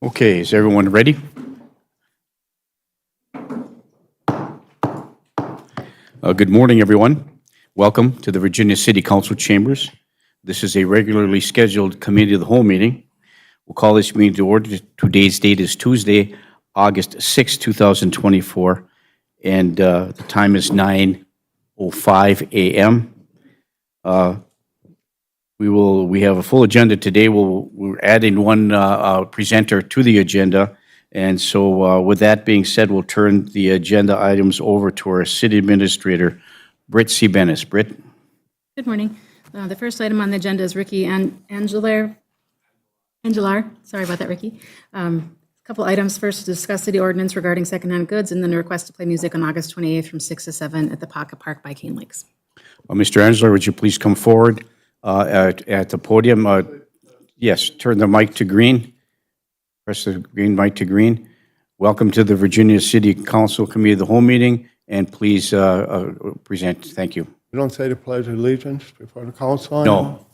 Okay, is everyone ready? Good morning, everyone. Welcome to the Virginia City Council Chambers. This is a regularly scheduled Committee of the Whole meeting. We'll call this meeting to order. Today's date is Tuesday, August 6, 2024, and the time is 9:05 a.m. We have a full agenda today. We're adding one presenter to the agenda. And so with that being said, we'll turn the agenda items over to our City Administrator, Britt C. Bennis. Britt? Good morning. The first item on the agenda is Ricky Angelar. Sorry about that, Ricky. A couple items. First, to discuss city ordinance regarding secondhand goods, and then a request to play music on August 28th from 6 to 7 at the Pocket Park by Cane Lakes. Mr. Angela, would you please come forward at the podium? Yes, turn the mic to green. Press the green mic to green. Welcome to the Virginia City Council Committee of the Whole meeting, and please present. Thank you. You don't say the Pledge of Allegiance before the council? No.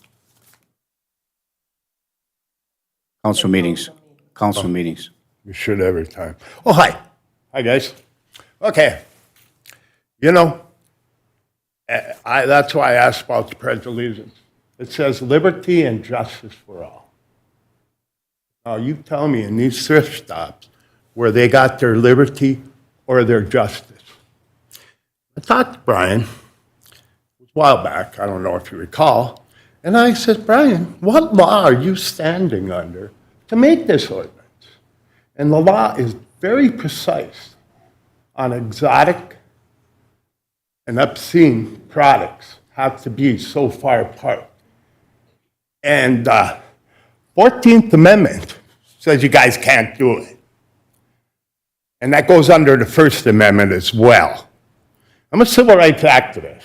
Council meetings. Council meetings. You should every time. Oh, hi. Hi, guys. Okay. You know, that's why I asked about the Pledge of Allegiance. It says liberty and justice for all. Now, you tell me in these thrift stops where they got their liberty or their justice. I talked to Brian a while back, I don't know if you recall, and I said, Brian, what law are you standing under to make this ordinance? And the law is very precise on exotic and obscene products have to be so far apart. And 14th Amendment says you guys can't do it. And that goes under the First Amendment as well. I'm a civil rights activist.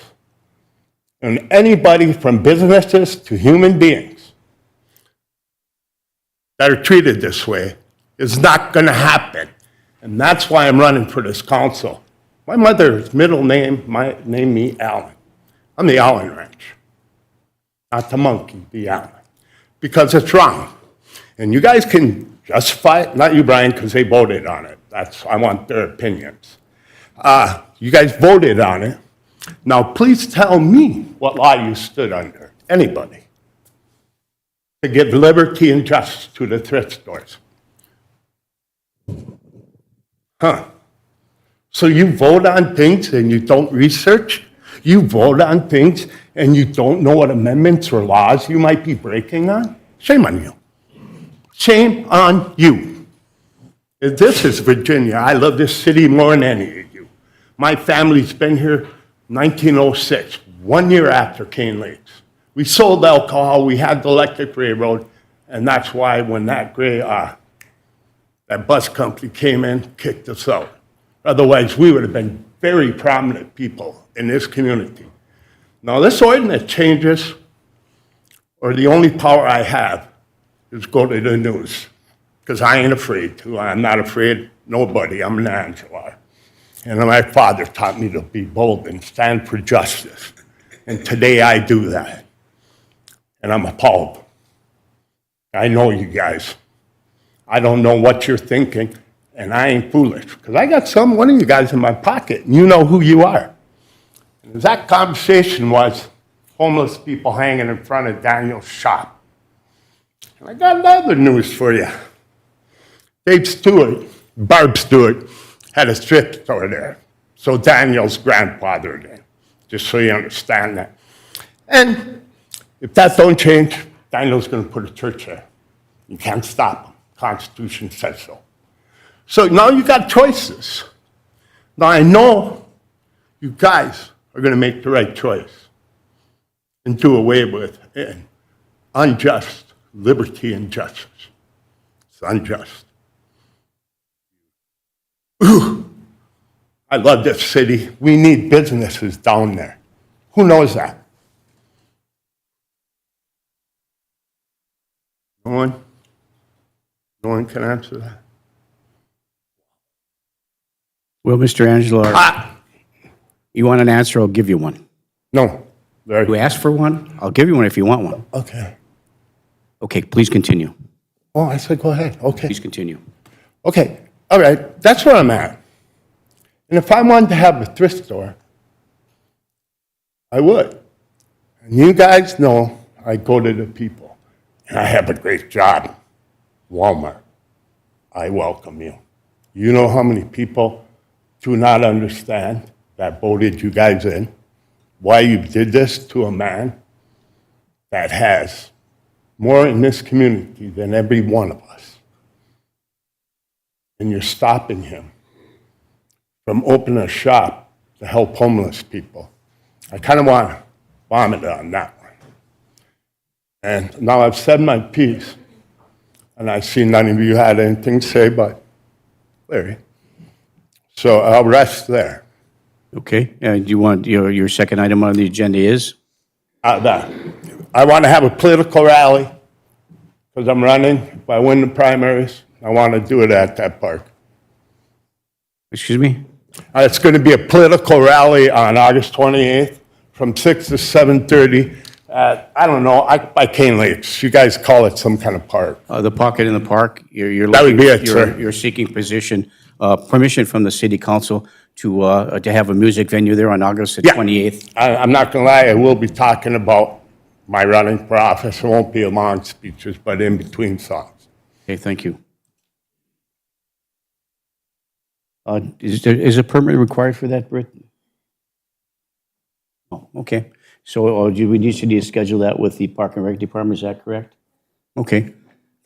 And anybody from businesses to human beings that are treated this way is not going to happen. And that's why I'm running for this council. My mother's middle name named me Allen. I'm the Allen Ranch, not the monkey, the Allen, because it's wrong. And you guys can justify it, not you, Brian, because they voted on it. I want their opinions. You guys voted on it. Now, please tell me what law you stood under, anybody, to give liberty and justice to the thrift stores. Huh? So you vote on things and you don't research? You vote on things and you don't know what amendments or laws you might be breaking on? Shame on you. Shame on you. This is Virginia. I love this city more than any of you. My family's been here 1906, 1 year after Cane Lakes. We sold alcohol, we had the electric railroad, and that's why when that bus company came in, kicked us out. Otherwise, we would have been very prominent people in this community. Now, this ordinance changes, or the only power I have is go to the news, because I ain't afraid to. I'm not afraid, nobody. I'm an Angela. And my father taught me to be bold and stand for justice. And today I do that. And I'm appalled. I know you guys. I don't know what you're thinking, and I ain't foolish, because I got one of you guys in my pocket, and you know who you are. And that conversation was homeless people hanging in front of Daniel's shop. And I got another news for you. Barb Stewart, had a thrift store there. So Daniel's grandfather did, just so you understand that. And if that don't change, Daniel's going to put a church there. You can't stop him. Constitution says so. So now you got choices. Now I know you guys are going to make the right choice and do away with unjust liberty and justice. It's unjust. Ooh, I love this city. We need businesses down there. Who knows that? No one? No one can answer that? Well, Mr. Angela, you want an answer? I'll give you one. No. You asked for one? I'll give you one if you want one. Okay. Okay, please continue. Oh, I said, go ahead, okay. Please continue. Okay, all right, that's where I'm at. And if I wanted to have a thrift store, I would. And you guys know I go to the people. And I have a great job. Walmart, I welcome you. You know how many people do not understand that voted you guys in? Why you did this to a man that has more in this community than every one of us. And you're stopping him from opening a shop to help homeless people. I kind of want to vomit on that one. And now I've said my piece, and I see none of you had anything to say, but Larry. So I'll rest there. Okay, do you want, your second item on the agenda is? I want to have a political rally because I'm running. If I win the primaries, I want to do it at that park. Excuse me? It's going to be a political rally on August 28th from 6 to 7:30 at, I don't know, by Cane Lakes. You guys call it some kind of park. The pocket in the park, you're That would looking- be it, sir. You're seeking permission from the city council to have a music venue there on August the Yeah. 28th. I'm not going to lie, I will be talking about my running for office. It won't be long speeches, but in between songs. Okay, thank you. Is a permit required for that, Britt? Oh, okay. So we need to schedule that with the Park and Rec Department, is that correct? Okay,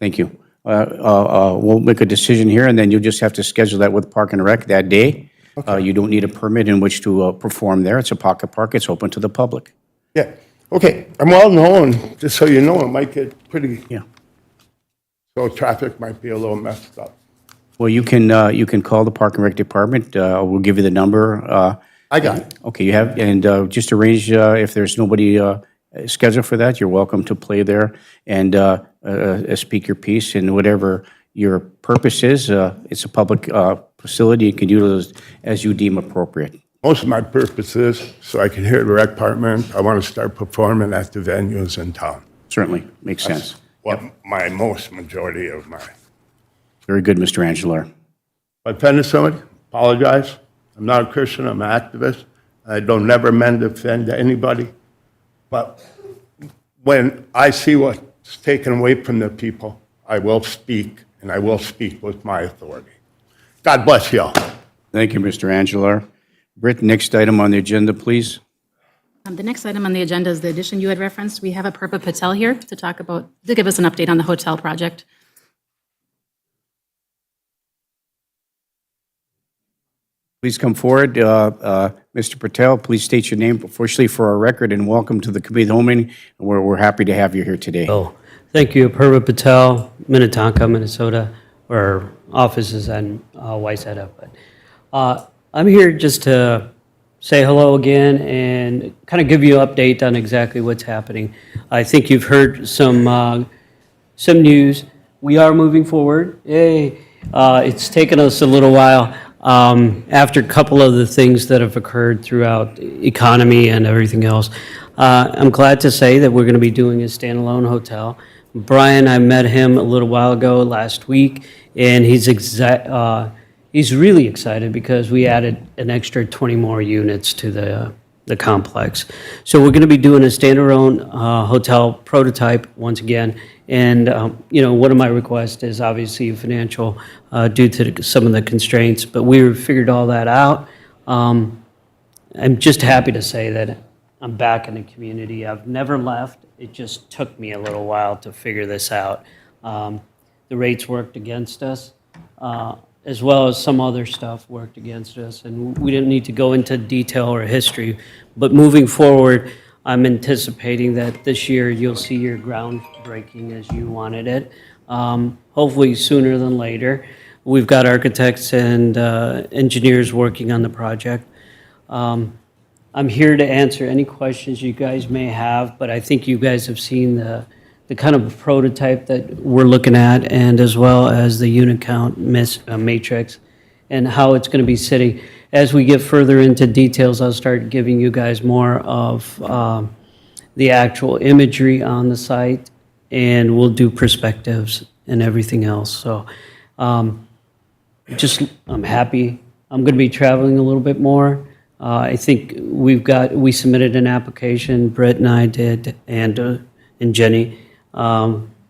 thank you. We'll make a decision here, and then you'll just have to schedule that with Park and Rec that day. You don't need a permit in which to perform there. It's a pocket park. It's open to the public. Yeah, okay, I'm well known, just so you know, it might get pretty, Yeah. so traffic might be a little messed up. Well, you can call the Park and Rec Department. We'll give you the number. I got it. Okay, you have, and just arrange, if there's nobody scheduled for that, you're welcome to play there and speak your piece, and whatever your purpose is, it's a public facility. You can utilize as you deem appropriate. Most of my purpose is so I can hear the rec department. I want to start performing at the venues in town. Certainly, makes sense. What my majority of my. Very good, Mr. Angelar. If I offended somebody, apologize. I'm not a Christian, I'm an activist. I don't never meant to offend anybody. But when I see what's taken away from the people, I will speak, and I will speak with my authority. God bless you all. Thank you, Mr. Angelar. Britt, next item on the agenda, please. The next item on the agenda is the addition you had referenced. We have Apurva Patel here to give us an update on the hotel project. Please come forward. Mr. Patel, please state your name officially for our record, and welcome to the committee of the home meeting. We're happy to have you here today. Oh, thank you. Apurva Patel, Minnetonka, Minnesota, where our office is in Wayzata. But I'm here just to say hello again and kind of give you an update on exactly what's happening. I think you've heard some news. We are moving forward. Yay. It's taken us a little while. After a couple of the things that have occurred throughout the economy and everything else, I'm glad to say that we're going to be doing a standalone hotel. Brian, I met him a little while ago last week, and he's really excited because we added an extra 20 more units to the complex. So we're going to be doing a standalone hotel prototype once again. And, one of my requests is obviously financial due to some of the constraints, but we figured all that out. I'm just happy to say that I'm back in the community. I've never left. It just took me a little while to figure this out. The rates worked against us, as well as some other stuff worked against us, and we didn't need to go into detail or history. But moving forward, I'm anticipating that this year you'll see your groundbreaking as you wanted it, hopefully sooner than later. We've got architects and engineers working on the project. I'm here to answer any questions you guys may have, but I think you guys have seen the kind of prototype that we're looking at, and as well as the unit count matrix and how it's going to be sitting. As we get further into details, I'll start giving you guys more of the actual imagery on the site, and we'll do perspectives and everything else. So I'm happy. I'm going to be traveling a little bit more. I think we submitted an application, Brett and I did, and Jenny,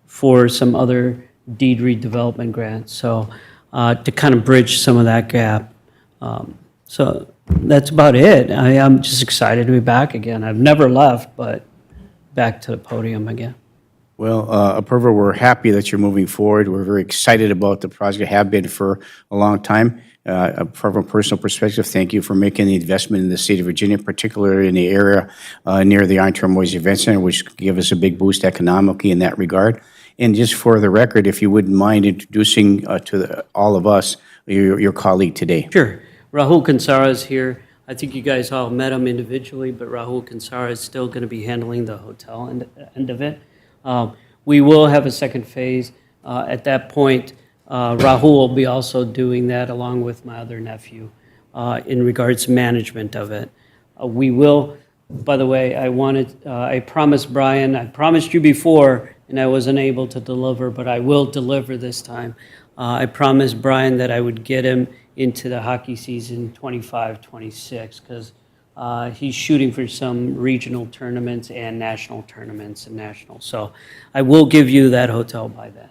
for some other deed redevelopment grants. So to kind of bridge some of that gap. So that's about it. I'm just excited to be back again. I've never left, but back to the podium again. Well, Apurva, we're happy that you're moving forward. We're very excited about the project, have been for a long time. From a personal perspective, thank you for making the investment in the state of Virginia, particularly in the area near the Iron Moise Event Center, which give us a big boost economically in that regard. And just for the record, if you wouldn't mind introducing all of us, your colleague today. Sure. Rahul Kansara is here. I think you guys all met him individually, but Rahul Kansara is still going to be handling the hotel end of it. We will have a second phase. At that point, Rahul will be also doing that along with my other nephew in regards to management of it. We will, by the way, I promised Brian, I promised you before, and I wasn't able to deliver, but I will deliver this time. I promised Brian that I would get him into the hockey season 25-26 because he's shooting for some regional tournaments and national tournaments and nationals. So I will give you that hotel by then.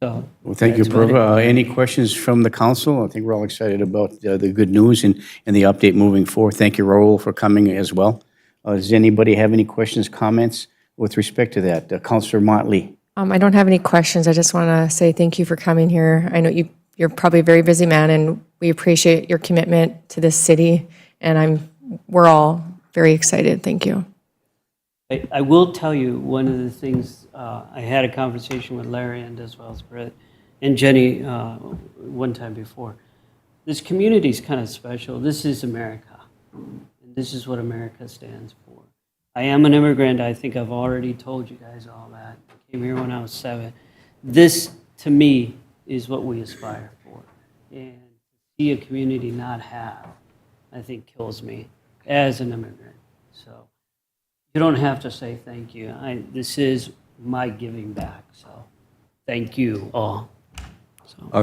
So, Well, thank you, that's about Apurva. Any questions from the council? I think we're all excited about the good news and the update moving forward. Thank you, Raul, for coming as well. Does anybody have any questions, comments with respect to that? Councilor Motley. I don't have any questions. I just want to say thank you for coming here. I know you're probably a very busy man, and we appreciate your commitment to this city, and we're all very excited. Thank you. I will tell you, one of the things, I had a conversation with Larry and as well as Brett and Jenny one time before. This community is kind of special. This is America. And this is what America stands for. I am an immigrant. I think I've already told you guys all that. I came here when I was 7. This, to me, is what we aspire for. And to see a community not have, I think kills me as an immigrant. So you don't have to say thank you. This is my giving back. So thank you all.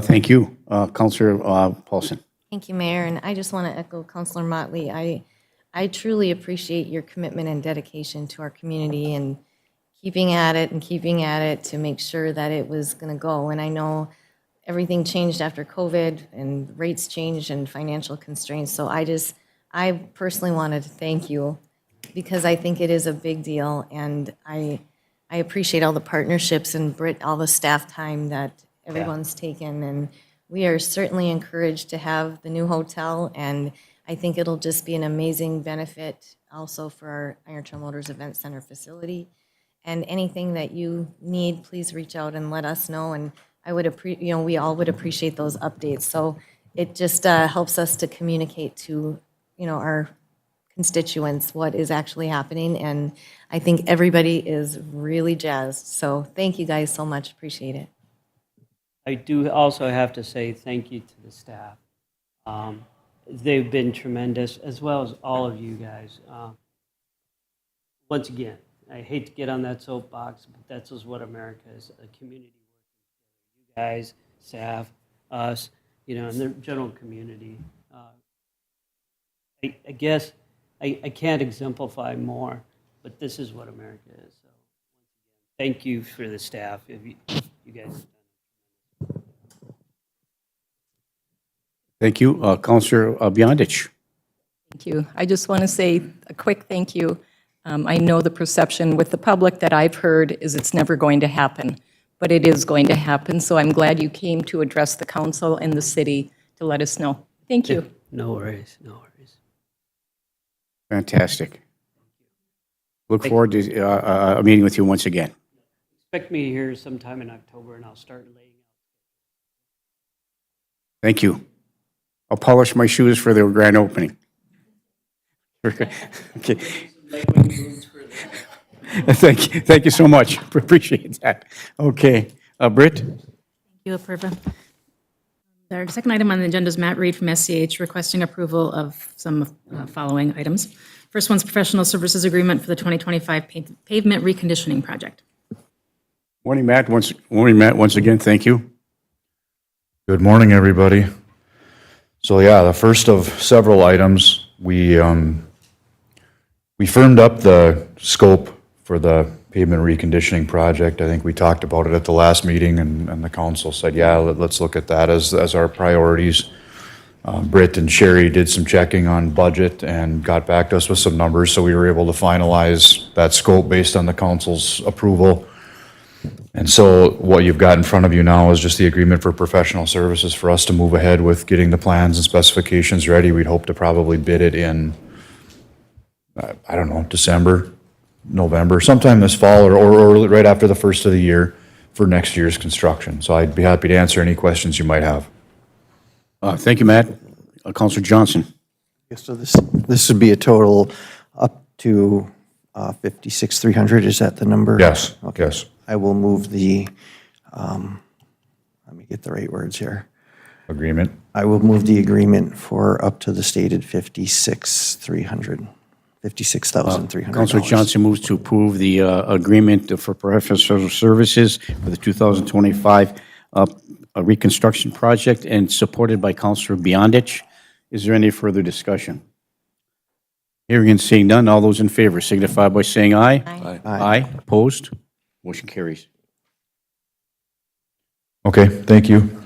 Thank you. Councilor Paulson. Thank you, Mayor, and I just want to echo Councilor Motley. I truly appreciate your commitment and dedication to our community and keeping at it to make sure that it was going to go. And I know everything changed after COVID and rates changed and financial constraints. So I personally wanted to thank you because I think it is a big deal, and I appreciate all the partnerships and Britt, all the staff time that everyone's taken, and we are certainly encouraged to have the new hotel, and I think it'll just be an amazing benefit also for our Iron Trail Motors Event Center facility. And anything that you need, please reach out and let us know, and we all would appreciate those updates. So it just helps us to communicate to, our constituents what is actually happening, and I think everybody is really jazzed. So thank you guys so much, appreciate it. I do also have to say thank you to the staff. They've been tremendous, as well as all of you guys. Once again, I hate to get on that soapbox, but that's just what America is, a community working together. You guys, staff, us, and the general community. I guess I can't exemplify more, but this is what America is. So, thank you for the staff. If you guys. Thank you. Councilor Beyondich. Thank you. I just want to say a quick thank you. I know the perception with the public that I've heard is it's never going to happen, but it is going to happen. So I'm glad you came to address the council and the city to let us know. Thank you. No worries, no worries. Fantastic. Look forward to a meeting with you once again. Expect me here sometime in October, and I'll start laying out. Thank you. I'll polish my shoes for the grand opening. Okay. Thank you so much. Appreciate that. Okay. Britt? Thank you, Apurva. Our second item on the agenda is Matt Reed from SCH requesting approval of some following items. First one's professional services agreement for the 2025 pavement reconditioning project. Morning, Matt. Once again, thank you. Good morning, everybody. So yeah, the first of several items, we firmed up the scope for the pavement reconditioning project. I think we talked about it at the last meeting, and the council said, yeah, let's look at that as our priorities. Britt and Sherry did some checking on budget and got back to us with some numbers, so we were able to finalize that scope based on the council's approval. And so what you've got in front of you now is just the agreement for professional services for us to move ahead with getting the plans and specifications ready. We'd hope to probably bid it in, I don't know, December, November, sometime this fall or right after the first of the year for next year's construction. So I'd be happy to answer any questions you might have. Thank you, Matt. Counselor Johnson. Yes, so this would be a total up to 56,300, is that the number? Yes, Okay. yes. I will move the, let me get the right words here. Agreement. I will move the agreement for up to the stated 56,300. Counselor Johnson moves to approve the agreement for professional services for the 2025 reconstruction project, and supported by Counselor Beyondich. Is there any further discussion? Hearing and seeing none, all those in favor signify by saying aye. Aye. Aye. Opposed? Motion carries. Okay, thank you.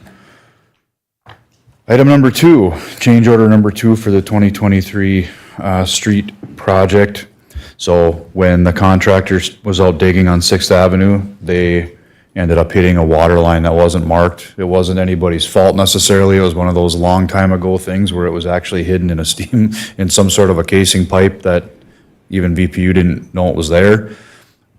Item number 2, change order number 2 for the 2023 street project. So when the contractor was out digging on 6th Avenue, they ended up hitting a water line that wasn't marked. It wasn't anybody's fault necessarily. It was one of those long time ago things where it was actually hidden in a steam, in some sort of a casing pipe that even VPU didn't know it was there.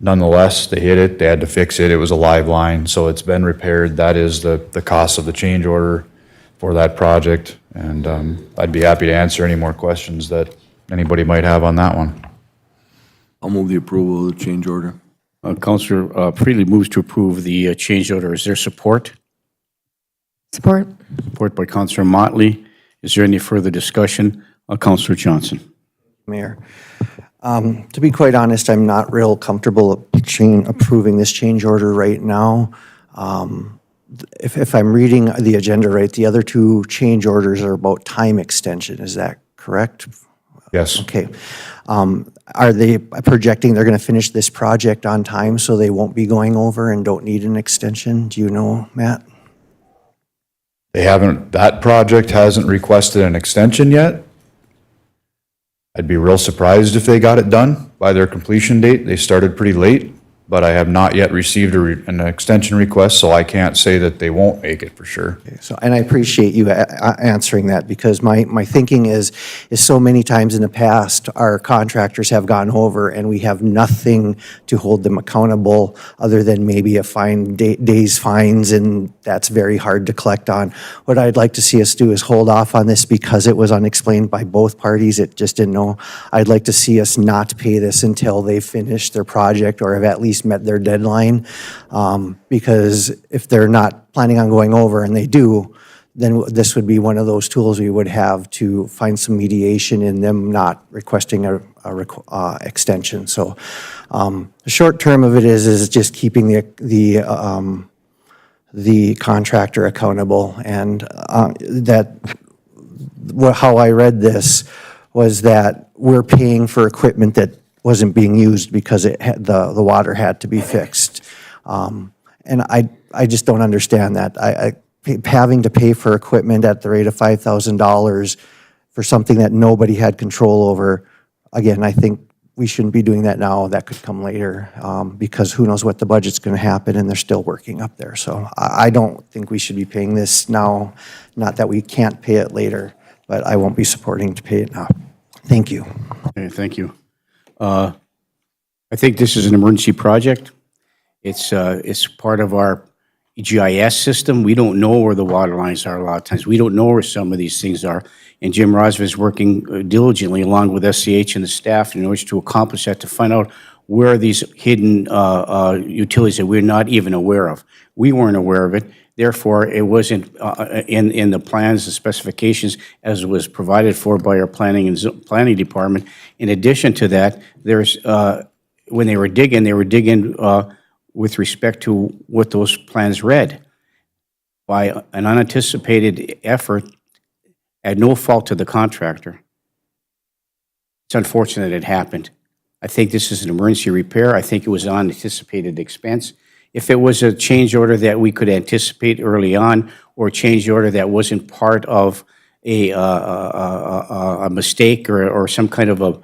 Nonetheless, they hit it, they had to fix it, it was a live line, so it's been repaired. That is the cost of the change order for that project, and I'd be happy to answer any more questions that anybody might have on that one. I'll move the approval of the change order. Counselor Freely moves to approve the change order. Is there support? Support? Support by Counselor Motley. Is there any further discussion? Counselor Johnson. Mayor. To be quite honest, I'm not real comfortable approving this change order right now. If I'm reading the agenda right, the other 2 change orders are about time extension. Is that correct? Yes. Okay. Are they projecting they're going to finish this project on time so they won't be going over and don't need an extension? Do you know, Matt? They haven't, that project hasn't requested an extension yet. I'd be real surprised if they got it done by their completion date. They started pretty late, but I have not yet received an extension request, so I can't say that they won't make it for sure. So, and I appreciate you answering that, because my thinking is so many times in the past, our contractors have gone over and we have nothing to hold them accountable other than maybe a fine, day's fines, and that's very hard to collect on. What I'd like to see us do is hold off on this because it was unexplained by both parties. It just didn't know. I'd like to see us not pay this until they finish their project or have at least met their deadline, because if they're not planning on going over and they do, then this would be one of those tools we would have to find some mediation in them not requesting a extension. So the short term of it is just keeping the contractor accountable, and how I read this was that we're paying for equipment that wasn't being used because the water had to be fixed. And I just don't understand that. Having to pay for equipment at the rate of $5,000 for something that nobody had control over, again, I think we shouldn't be doing that now. That could come later, because who knows what the budget's going to happen, and they're still working up there. So I don't think we should be paying this now. Not that we can't pay it later, but I won't be supporting to pay it now. Thank you. Okay, thank you. I think this is an emergency project. It's part of our GIS system. We don't know where the water lines are a lot of times. We don't know where some of these things are. And Jim Rosva is working diligently along with SCH and the staff in order to accomplish that, to find out where are these hidden utilities that we're not even aware of. We weren't aware of it. Therefore, it wasn't in the plans and specifications as was provided for by our planning department. In addition to that, there's when they were digging with respect to what those plans read. By an unanticipated effort at no fault to the contractor. It's unfortunate it happened. I think this is an emergency repair. I think it was an unanticipated expense. If it was a change order that we could anticipate early on, or a change order that wasn't part of a mistake or some kind of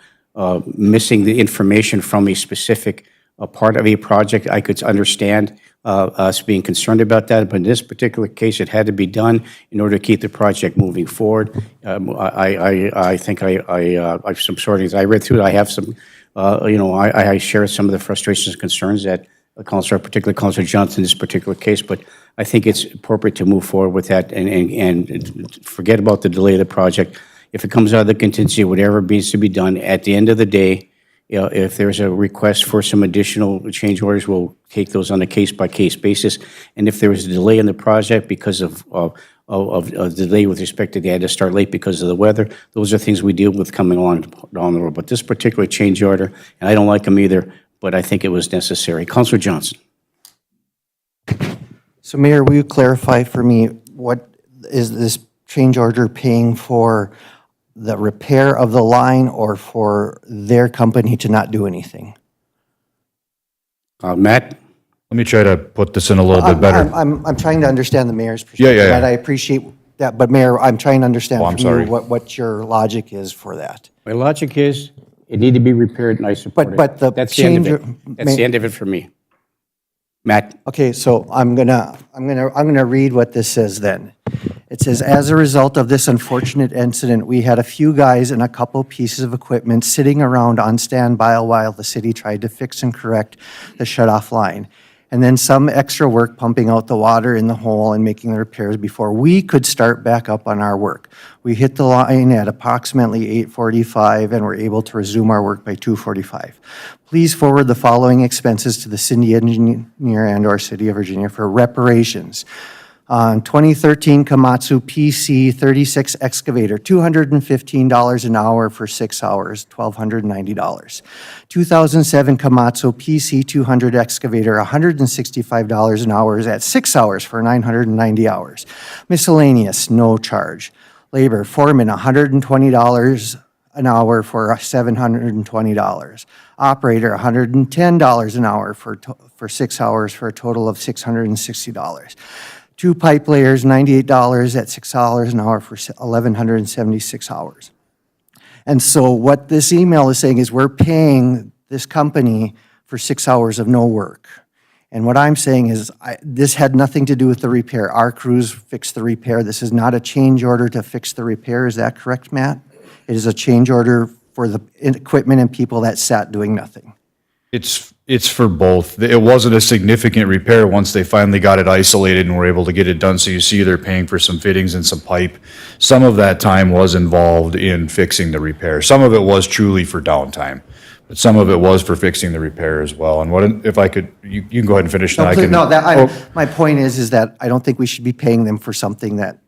missing the information from a specific part of a project, I could understand us being concerned about that. But in this particular case, it had to be done in order to keep the project moving forward. I think I have some sort of, I read through it, I have some, I share some of the frustrations and concerns that particularly Councilor Johnson in this particular case, but I think it's appropriate to move forward with that and forget about the delay of the project. If it comes out of the contingency, whatever needs to be done, at the end of the day, if there's a request for some additional change orders, we'll take those on a case-by-case basis. And if there was a delay in the project because of delay with respect to they had to start late because of the weather, those are things we deal with coming on down the road. But this particular change order, and I don't like them either, but I think it was necessary. Councilor Johnson. So Mayor, will you clarify for me, what is this change order paying for, the repair of the line or for their company to not do anything? Matt? Let me try to put this in a little bit better. I'm trying to understand the mayor's perspective. Yeah. And I appreciate that, but Mayor, I'm trying to understand I'm from sorry. you what your logic is for that. My logic is, it needed to be repaired, and I support it. But the That's the end of change- it. That's the end of it for me. Matt? Okay, so I'm gonna read what this says then. It says, as a result of this unfortunate incident, we had a few guys and a couple pieces of equipment sitting around on standby while the city tried to fix and correct the shut-off line. And then some extra work pumping out the water in the hole and making the repairs before we could start back up on our work. We hit the line at approximately 8:45 and were able to resume our work by 2:45. Please forward the following expenses to the city engineer and/or City of Virginia for reparations. 2013 Komatsu PC 36 excavator, $215 an hour for 6 hours, $1,290. 2007 Komatsu PC 200 excavator, $165 an hour at 6 hours for 990 hours. Miscellaneous, no charge. Labor, foreman, $120 an hour for $720. Operator, $110 an hour for 6 hours for a total of $660. 2 pipe layers, $98 at $6 an hour for 1,176 hours. And so what this email is saying is we're paying this company for 6 hours of no work. And what I'm saying is this had nothing to do with the repair. Our crews fixed the repair. This is not a change order to fix the repair. Is that correct, Matt? It is a change order for the equipment and people that sat doing nothing. It's for both. It wasn't a significant repair once they finally got it isolated and were able to get it done. So you see they're paying for some fittings and some pipe. Some of that time was involved in fixing the repair. Some of it was truly for downtime, but some of it was for fixing the repair as well. And what, if I could, you can go ahead and finish. and I can- My point is that I don't think we should be paying them for something that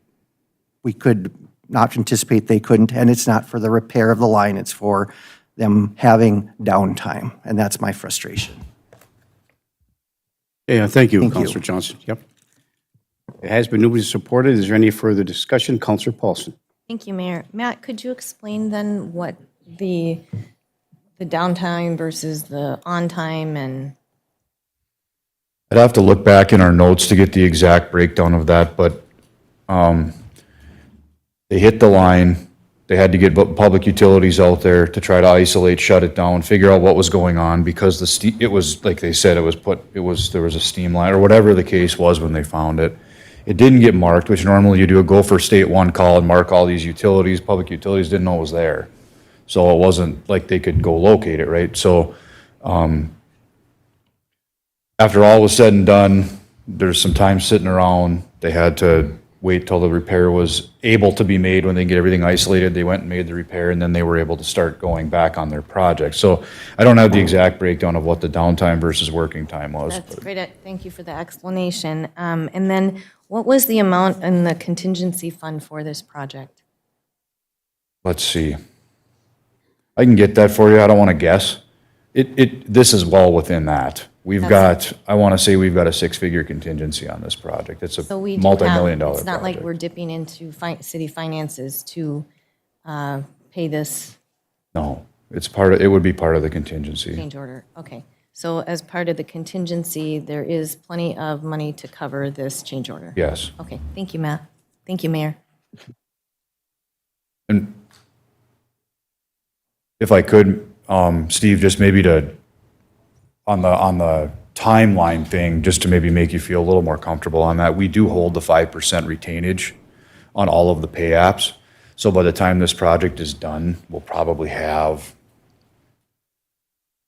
we could not anticipate they couldn't, and it's not for the repair of the line, it's for them having downtime, and that's my frustration. Yeah, thank you, Thank you. Councilor Johnson. Yep. It has been moved and supported. Is there any further discussion? Councilor Paulson. Thank you, Mayor. Matt, could you explain then what the downtime versus the on-time and? I'd have to look back in our notes to get the exact breakdown of that, but they hit the line. They had to get public utilities out there to try to isolate, shut it down, figure out what was going on because it was, like they said, there was a steam line or whatever the case was when they found it. It didn't get marked, which normally you do a go for state one call and mark all these utilities. Public utilities didn't know it was there. So it wasn't like they could go locate it, right? So after all was said and done, there's some time sitting around. They had to wait till the repair was able to be made. When they get everything isolated, they went and made the repair, and then they were able to start going back on their project. So I don't have the exact breakdown of what the downtime versus working time was. That's great. Thank you for the explanation. And then what was the amount in the contingency fund for this project? Let's see. I can get that for you. I don't want to guess. This is well within that. We've got, I want to say we've got a six-figure contingency on this project. It's a So we do have, multi-million-dollar it's not like project. we're dipping into city finances to pay this No, it's part of, it would be part of the contingency. change order. Okay. So as part of the contingency, there is plenty of money to cover this change order? Yes. Okay, thank you, Matt. Thank you, Mayor. And if I could, Steve, just maybe to, on the timeline thing, just to maybe make you feel a little more comfortable on that, we do hold the 5% retainage on all of the pay apps. So by the time this project is done, we'll probably have,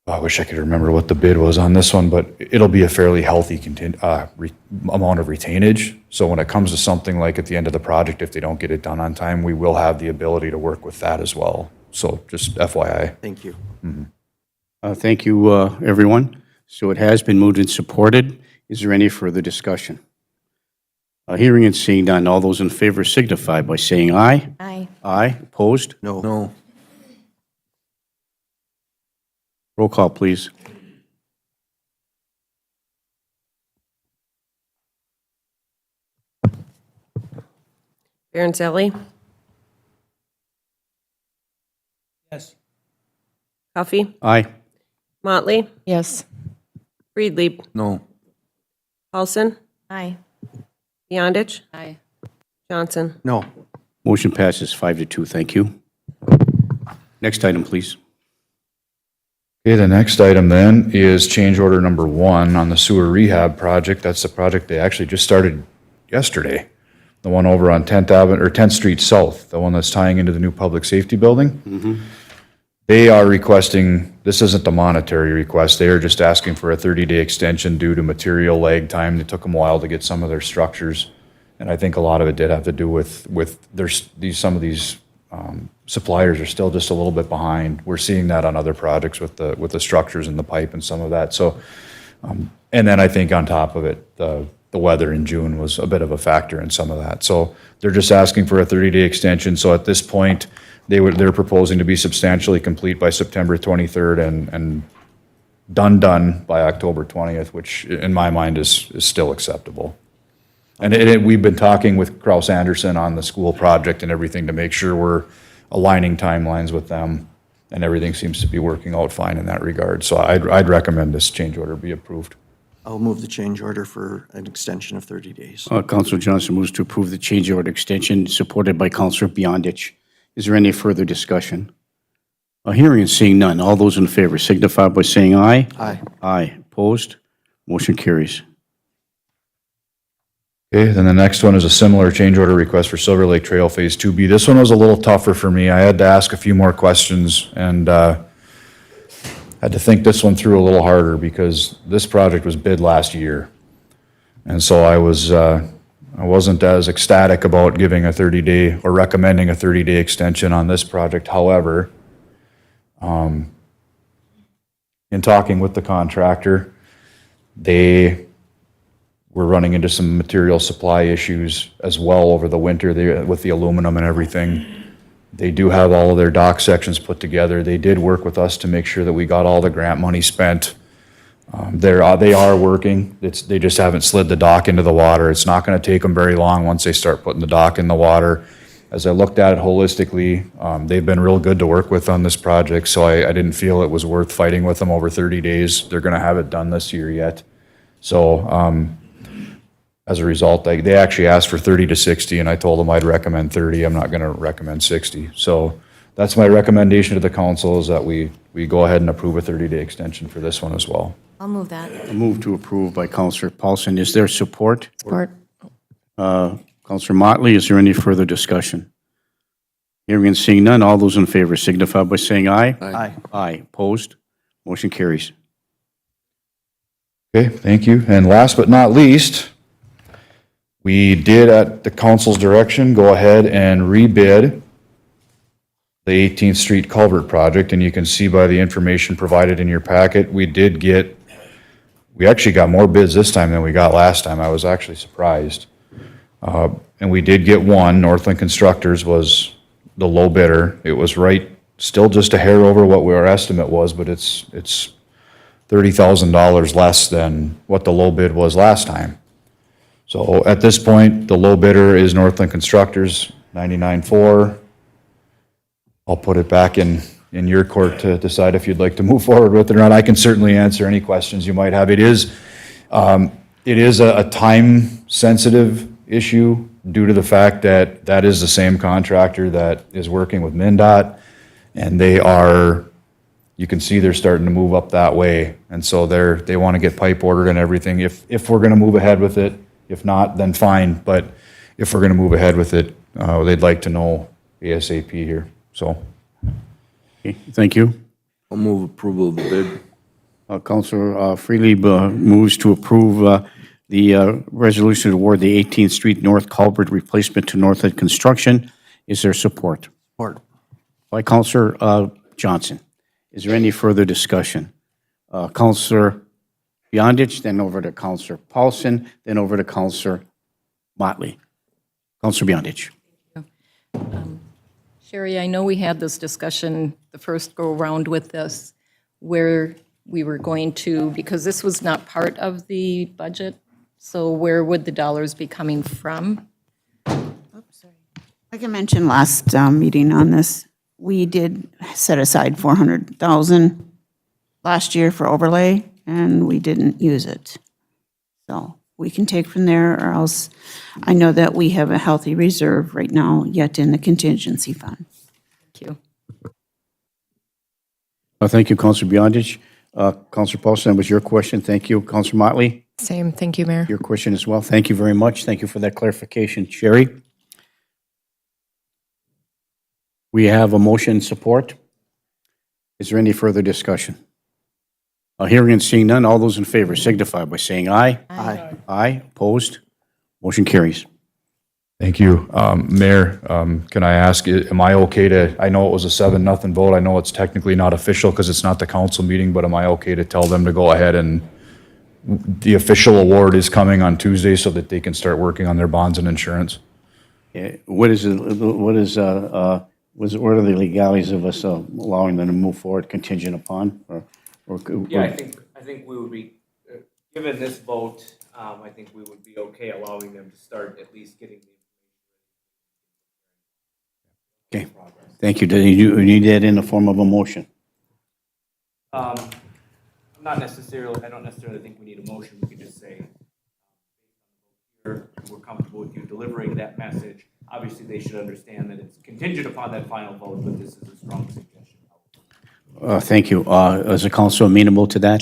I wish I could remember what the bid was on this one, but it'll be a fairly healthy amount of retainage. So when it comes to something like at the end of the project, if they don't get it done on time, we will have the ability to work with that as well. So just FYI. Thank you. Thank you, everyone. So it has been moved and supported. Is there any further discussion? Hearing and seeing none, all those in favor signify by saying aye. Aye. Aye. Opposed? No. Roll call, please. Baranzelli? Yes. Huffy? Aye. Motley? Yes. Friedlieb? No. Paulson? Aye. Beyondich? Aye. Johnson? No. Motion passes 5-2. Thank you. Next item, please. Okay, the next item then is change order number 1 on the sewer rehab project. That's the project they actually just started yesterday. The one over on 10th Avenue, or 10th Street South, the one that's tying into the new public safety building. They are requesting, this isn't the monetary request, they are just asking for a 30-day extension due to material lag time. It took them a while to get some of their structures. And I think a lot of it did have to do with some of these suppliers are still just a little bit behind. We're seeing that on other projects with the structures and the pipe and some of that. So, and then I think on top of it, the weather in June was a bit of a factor in some of that. So they're just asking for a 30-day extension. So at this point, they're proposing to be substantially complete by September 23rd and done by October 20th, which in my mind is still acceptable. And we've been talking with Kraus Anderson on the school project and everything to make sure we're aligning timelines with them, and everything seems to be working out fine in that regard. So I'd recommend this change order be approved. I'll move the change order for an extension of 30 days. Councilor Johnson moves to approve the change order extension, supported by Councilor Beyondich. Is there any further discussion? Hearing and seeing none, all those in favor signify by saying aye. Aye. Aye. Opposed? Motion carries. Okay, then the next one is a similar change order request for Silver Lake Trail Phase 2B. This one was a little tougher for me. I had to ask a few more questions and had to think this one through a little harder because this project was bid last year. And so I wasn't as ecstatic about giving a 30-day or recommending a 30-day extension on this project. However, in talking with the contractor, they were running into some material supply issues as well over the winter with the aluminum and everything. They do have all of their dock sections put together. They did work with us to make sure that we got all the grant money spent. They are working. They just haven't slid the dock into the water. It's not going to take them very long once they start putting the dock in the water. As I looked at it holistically, they've been real good to work with on this project, so I didn't feel it was worth fighting with them over 30 days. They're going to have it done this year yet. So as a result, they actually asked for 30 to 60, and I told them I'd recommend 30. I'm not going to recommend 60. So that's my recommendation to the council, is that we go ahead and approve a 30-day extension for this one as well. I'll move that. A move to approve by Councilor Paulson. Is there support? Support. Councilor Motley, is there any further discussion? Hearing and seeing none, all those in favor signify by saying aye. Aye. Aye. Opposed? Motion carries. Okay, thank you. And last but not least, we did, at the council's direction, go ahead and rebid the 18th Street Culvert Project, and you can see by the information provided in your packet, we actually got more bids this time than we got last time. I was actually surprised. And we did get one. Northland Constructors was the low bidder. It was still just a hair over what our estimate was, but it's $30,000 less than what the low bid was last time. So at this point, the low bidder is Northland Constructors, 99.4. I'll put it back in your court to decide if you'd like to move forward with it or not. I can certainly answer any questions you might have. It is a time-sensitive issue due to the fact that that is the same contractor that is working with MnDOT, and they are, you can see they're starting to move up that way, and so they want to get pipe ordered and everything. If we're going to move ahead with it, if not, then fine, but if we're going to move ahead with it, they'd like to know ASAP here, so. Okay, thank you. I'll move approval of the bid. Counselor Freely moves to approve the resolution to award the 18th Street North Culvert replacement to Northland Construction. Is there support? Support. By Counselor Johnson. Is there any further discussion? Counselor Beyondich, then over to Counselor Paulson, then over to Counselor Motley. Counselor Beyondich. Sherry, I know we had this discussion the first go-around with this, where we were going to, because this was not part of the budget, so where would the dollars be coming from? Like I mentioned last meeting on this, we did set aside 400,000 last year for overlay, and we didn't use it. So we can take from there, or else I know that we have a healthy reserve right now yet in the contingency fund. Thank you. Thank you, Counselor Beyondich. Counselor Paulson, that was your question. Thank you. Counselor Motley, Same, thank you, Mayor. your question as well. Thank you very much. Thank you for that clarification. Sherry? We have a motion support. Is there any further discussion? Hearing and seeing none, all those in favor signify by saying aye. Aye. Aye, opposed? Motion carries. Thank you. Mayor, can I ask, am I okay to, I know it was a 7-0 vote, I know it's technically not official because it's not the council meeting, but am I okay to tell them to go ahead and the official award is coming on Tuesday so that they can start working on their bonds and insurance? What are the legalities of us allowing them to move forward contingent upon? Yeah, I think we would be, given this vote, I think we would be okay allowing them to start at least getting the. Okay, thank you. Do you need that in the form of a motion? Not necessarily, I don't necessarily think we need a motion, we could just say, we're comfortable with you delivering that message. Obviously, they should understand that it's contingent upon that final vote, but this is a strong suggestion. Thank you. Is the council amenable to that?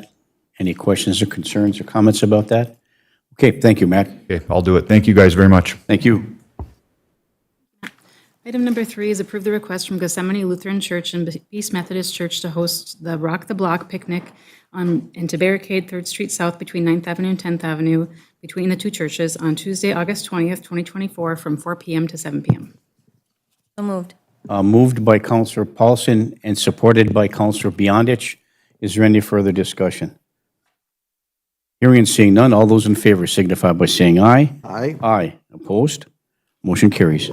Any questions or concerns or comments about that? Okay, thank you, Matt. Okay, I'll do it. Thank you guys very much. Thank you. Item number 3 is approve the request from Gethsemane Lutheran Church and East Methodist Church to host the Rock the Block picnic and to barricade 3rd Street South between 9th Avenue and 10th Avenue between the two churches on Tuesday, August 20th, 2024, from 4 p.m. to 7 p.m. So moved. Moved by Counselor Paulson and supported by Counselor Beyondich. Is there any further discussion? Hearing and seeing none, all those in favor signify by saying aye. Aye. Aye. Opposed? Motion carries.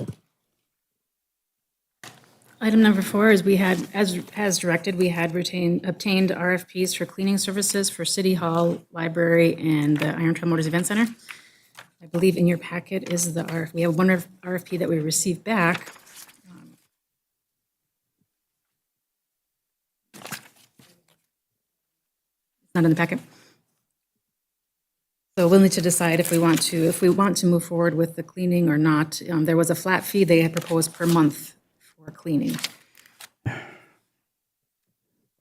Item number 4 is we had, as directed, we had obtained RFPs for cleaning services for City Hall, Library, and the Iron Trail Motors Event Center. I believe in your packet is the RFP. We have one RFP that we received back. It's not in the packet. So we'll need to decide if we want to move forward with the cleaning or not. There was a flat fee they had proposed per month for cleaning.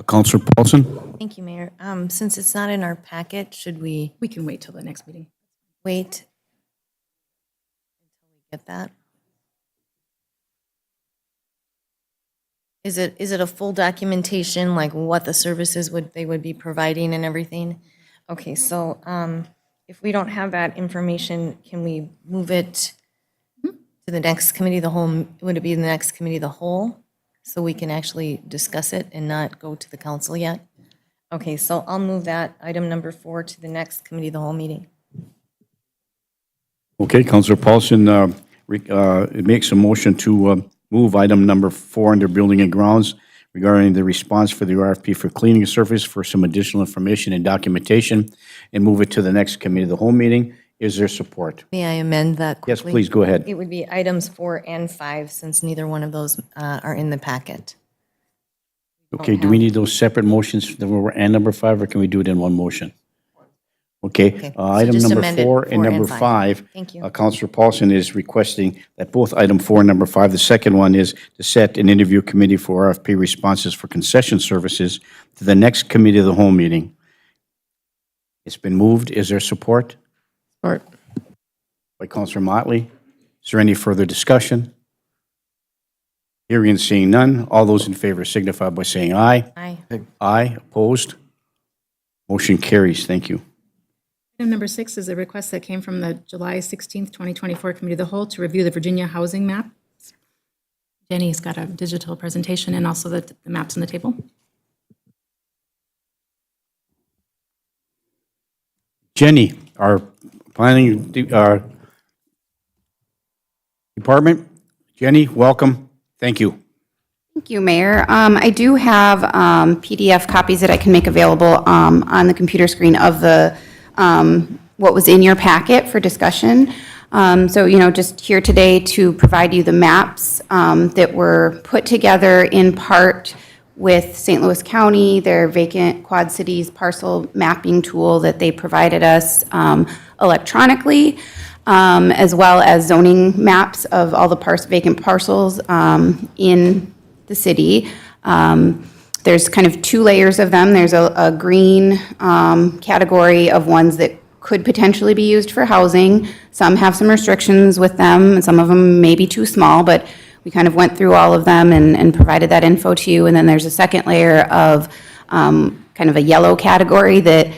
Counselor Paulson? Thank you, Mayor. Since it's not in our packet, should we We can wait till the next meeting. wait until we get that? Is it a full documentation, like what the services they would be providing and everything? Okay, so if we don't have that information, can we move it to the next committee of the whole? Would it be the next committee of the whole? So we can actually discuss it and not go to the council yet? Okay, so I'll move that item number 4 to the next committee of the whole meeting. Okay, Counselor Paulson makes a motion to move item number 4 under Building and Grounds, regarding the response for the RFP for cleaning service for some additional information and documentation, and move it to the next committee of the whole meeting. Is there support? May I amend that Yes, quickly? please, go ahead. It would be items 4 and 5, since neither one of those are in the packet. Okay, do we need those separate motions, number and number 5, or can we do it in one motion? Okay, Okay, so item just number amend it, 4 and 4 and number 5. 5. Thank you. Counselor Paulson is requesting that both item 4 and number 5, the second one is to set an interview committee for RFP responses for concession services to the next committee of the whole meeting. It's been moved. Is there support? Support. By Counselor Motley. Is there any further discussion? Hearing and seeing none, all those in favor signify by saying aye. Aye. Aye, opposed? Motion carries. Thank you. Item number 6 is a request that came from the July 16th, 2024 Committee of the Whole to review the Virginia housing map. Jenny's got a digital presentation and also the maps on the table. Jenny, our planning department. Jenny, welcome. Thank you. Thank you, Mayor. I do have PDF copies that I can make available on the computer screen of the what was in your packet for discussion. So, you know, just here today to provide you the maps that were put together in part with St. Louis County, their vacant Quad Cities parcel mapping tool that they provided us electronically, as well as zoning maps of all the vacant parcels in the city. There's kind of 2 layers of them. There's a green category of ones that could potentially be used for housing. Some have some restrictions with them, and some of them may be too small, but we kind of went through all of them and provided that info to you. And then there's a second layer of kind of a yellow category that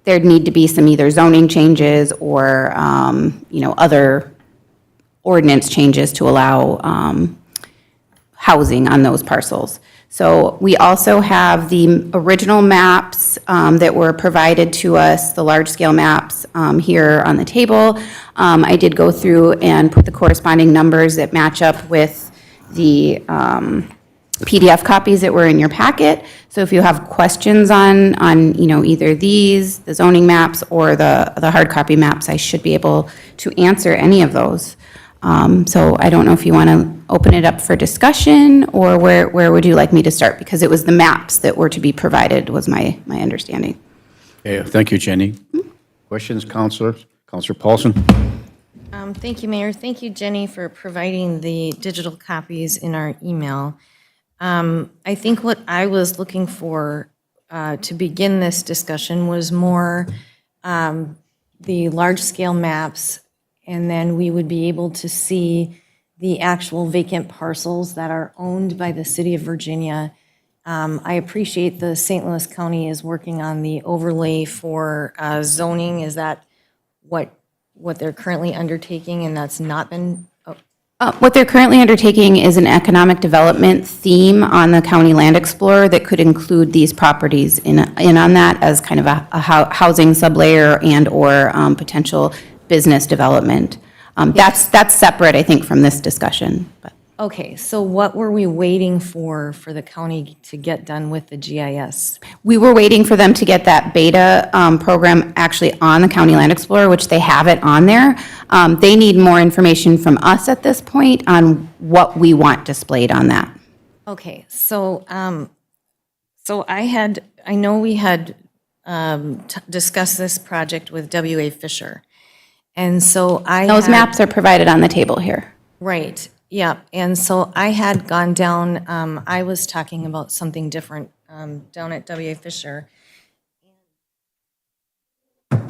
there'd need to be some either zoning changes or, you know, other ordinance changes to allow housing on those parcels. So we also have the original maps that were provided to us, the large-scale maps here on the table. I did go through and put the corresponding numbers that match up with the PDF copies that were in your packet. So if you have questions on you know, either these, the zoning maps, or the hard copy maps, I should be able to answer any of those. So I don't know if you want to open it up for discussion, or where would you like me to start? Because it was the maps that were to be provided, was my understanding. Okay, thank you, Jenny. Questions, councilors? Counselor Paulson? Thank you, Mayor. Thank you, Jenny, for providing the digital copies in our email. I think what I was looking for to begin this discussion was more the large-scale maps, and then we would be able to see the actual vacant parcels that are owned by the city of Virginia. I appreciate the St. Louis County is working on the overlay for zoning. Is that what they're currently undertaking, and that's not been? What they're currently undertaking is an economic development theme on the County Land Explorer that could include these properties in on that as kind of a housing sublayer and/or potential business development. That's separate, I think, from this discussion. But. Okay, so what were we waiting for the county to get done with the GIS? We were waiting for them to get that beta program actually on the County Land Explorer, which they have it on there. They need more information from us at this point on what we want displayed on that. Okay, so I know we had discussed this project with W.A. Fisher, and so Those maps are provided on the table here. Right. Yeah, and so I had gone down, I was talking about something different down at W.A. Fisher.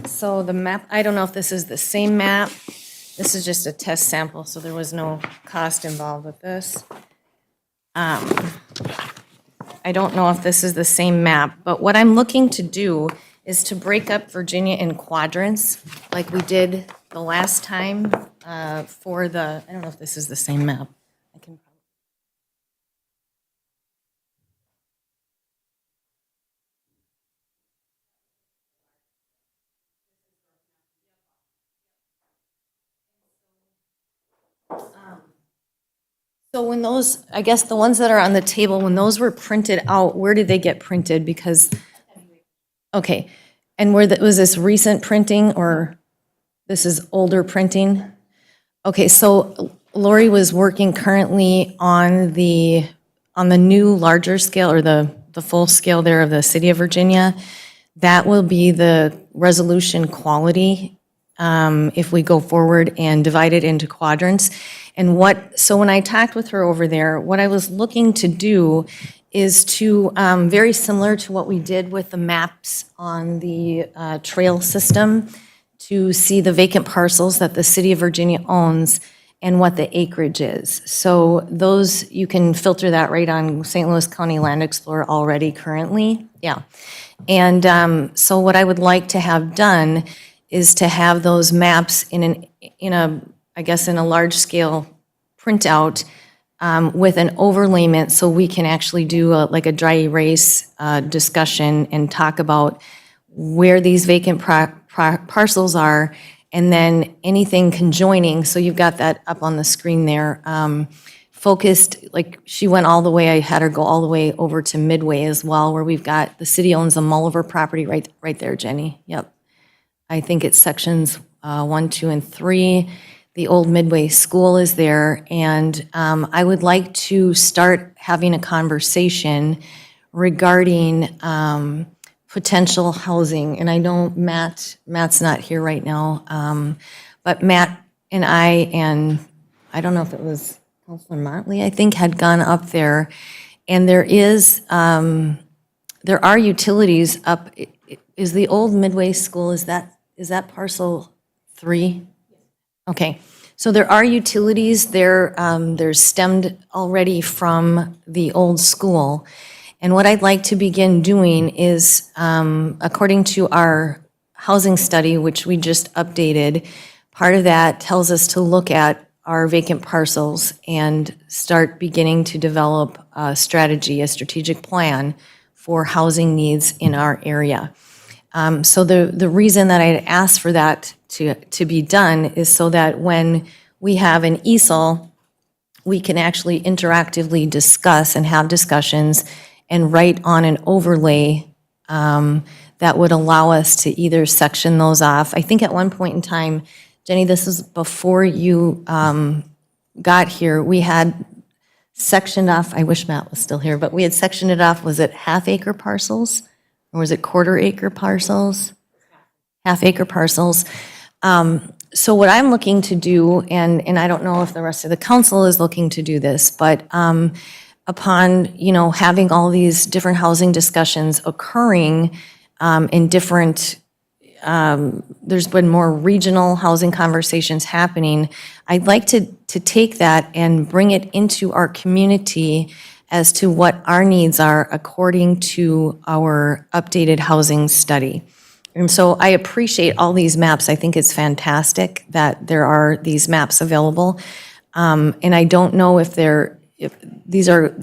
So the map, I don't know if this is the same map. This is just a test sample, so there was no cost involved with this. I don't know if this is the same map, but what I'm looking to do is to break up Virginia in quadrants, like we did the last time for the, I don't know if this is the same map. I can. So when those, I guess the ones that are on the table, when those were printed out, where did they get printed? Because, okay, and was this recent printing or this is older printing? Okay, so Lori was working currently on the new larger scale or the full scale there of the City of Virginia. That will be the resolution quality if we go forward and divide it into quadrants. And so when I talked with her over there, what I was looking to do is to, very similar to what we did with the maps on the trail system, to see the vacant parcels that the City of Virginia owns and what the acreage is. So those, you can filter that right on St. Louis County Land Explorer already currently, yeah. And so what I would like to have done is to have those maps in a large scale printout with an overlayment so we can actually do like a dry erase discussion and talk about where these vacant parcels are, and then anything conjoining. So you've got that up on the screen there. Focused, like she went all the way, I had her go all the way over to Midway as well, where we've got, the city owns the Mulliver property right there, Jenny. Yep. I think it's sections 1, 2, and 3. The old Midway School is there, and I would like to start having a conversation regarding potential housing. And I know Matt's not here right now, but Matt and I don't know if it was Councilor Motley, I think, had gone up there, and there are utilities up. Is the old Midway School, is that parcel 3? Okay, so there are utilities there. There's stemmed already from the old school. And what I'd like to begin doing is, according to our housing study, which we just updated, part of that tells us to look at our vacant parcels and start beginning to develop a strategy, a strategic plan for housing needs in our area. So the reason that I'd asked for that to be done is so that when we have an ESOL, we can actually interactively discuss and have discussions and write on an overlay that would allow us to either section those off. I think at one point in time, Jenny, this is before you got here, we had sectioned off, I wish Matt was still here, but we had sectioned it off, was it half-acre parcels? Or was it quarter-acre parcels? Half-acre parcels. So what I'm looking to do, and I don't know if the rest of the council is looking to do this, but upon, having all these different housing discussions occurring in different, there's been more regional housing conversations happening, I'd like to take that and bring it into our community as to what our needs are according to our updated housing study. And so I appreciate all these maps. I think it's fantastic that there are these maps available. And I don't know if these are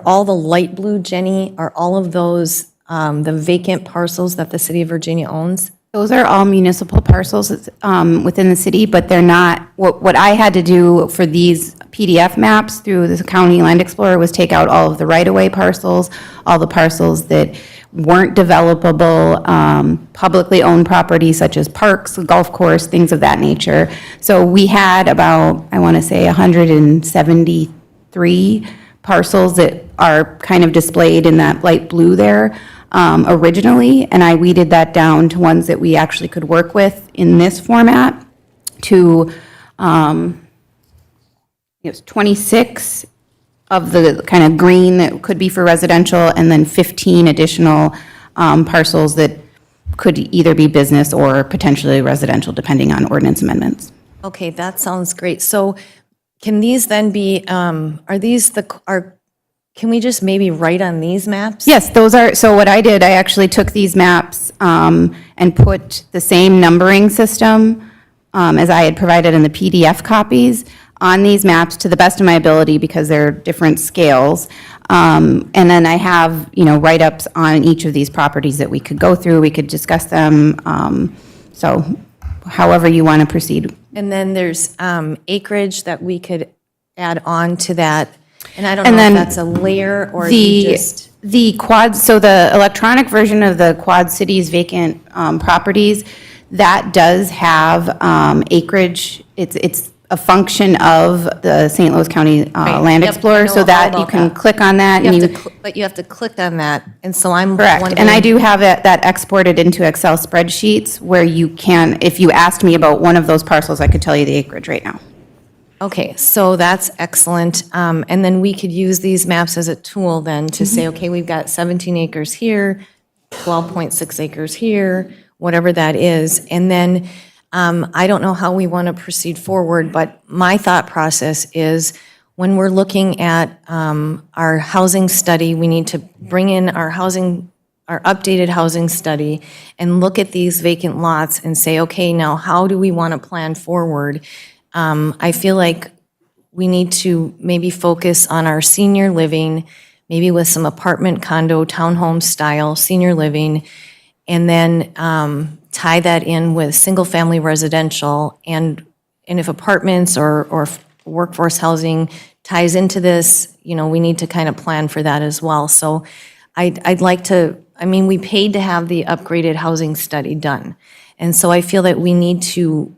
all the light blue, Jenny, are all of those the vacant parcels that the City of Virginia owns? Those are all municipal parcels within the city, but they're not, what I had to do for these PDF maps through the County Land Explorer was take out all of the right-of-way parcels, all the parcels that weren't developable, publicly owned properties such as parks, golf course, things of that nature. So we had about, I want to say, 173 parcels that are kind of displayed in that light blue there. Originally, and I weeded that down to ones that we actually could work with in this format to, it was 26 of the kind of green that could be for residential, and then 15 additional parcels that could either be business or potentially residential, depending on ordinance amendments. Okay, that sounds great. So can these then be, can we just maybe write on these maps? Yes, those are, so what I did, I actually took these maps and put the same numbering system as I had provided in the PDF copies on these maps to the best of my ability because they're different scales. And then I have, write-ups on each of these properties that we could go through, we could discuss them. So however you want to proceed. And then there's acreage that we could add on to that And I don't And know if then that's a layer or you The, just, the quad, so the electronic version of the Quad Cities vacant properties, that does have acreage. It's a function of the St. Louis County Land Yep, I Explorer, know so all that you about can that. click on that. you and have to, but you have to click on that, and so I'm Correct, wondering. and I do have that exported into Excel spreadsheets where you can, if you asked me about one of those parcels, I could tell you the acreage right now. Okay, so that's excellent. And then we could use these maps as a tool then to say, okay, we've got 17 acres here, 12.6 acres here, whatever that is. And then I don't know how we want to proceed forward, but my thought process is when we're looking at our housing study, we need to bring in our updated housing study and look at these vacant lots and say, okay, now how do we want to plan forward? I feel like we need to maybe focus on our senior living, maybe with some apartment, condo, townhome style senior living, and then tie that in with single-family residential. And if apartments or workforce housing ties into this, we need to kind of plan for that as well. So I'd like to, we paid to have the upgraded housing study done. And so I feel that we need to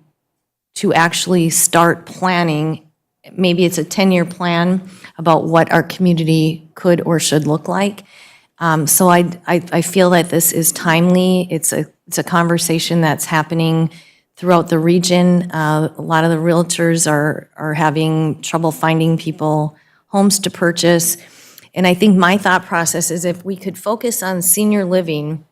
actually start planning. Maybe it's a 10-year plan about what our community could or should look like. So I feel that this is timely. It's a conversation that's happening throughout the region. A lot of the realtors are having trouble finding people homes to purchase. And I think my thought process is if we could focus on senior living,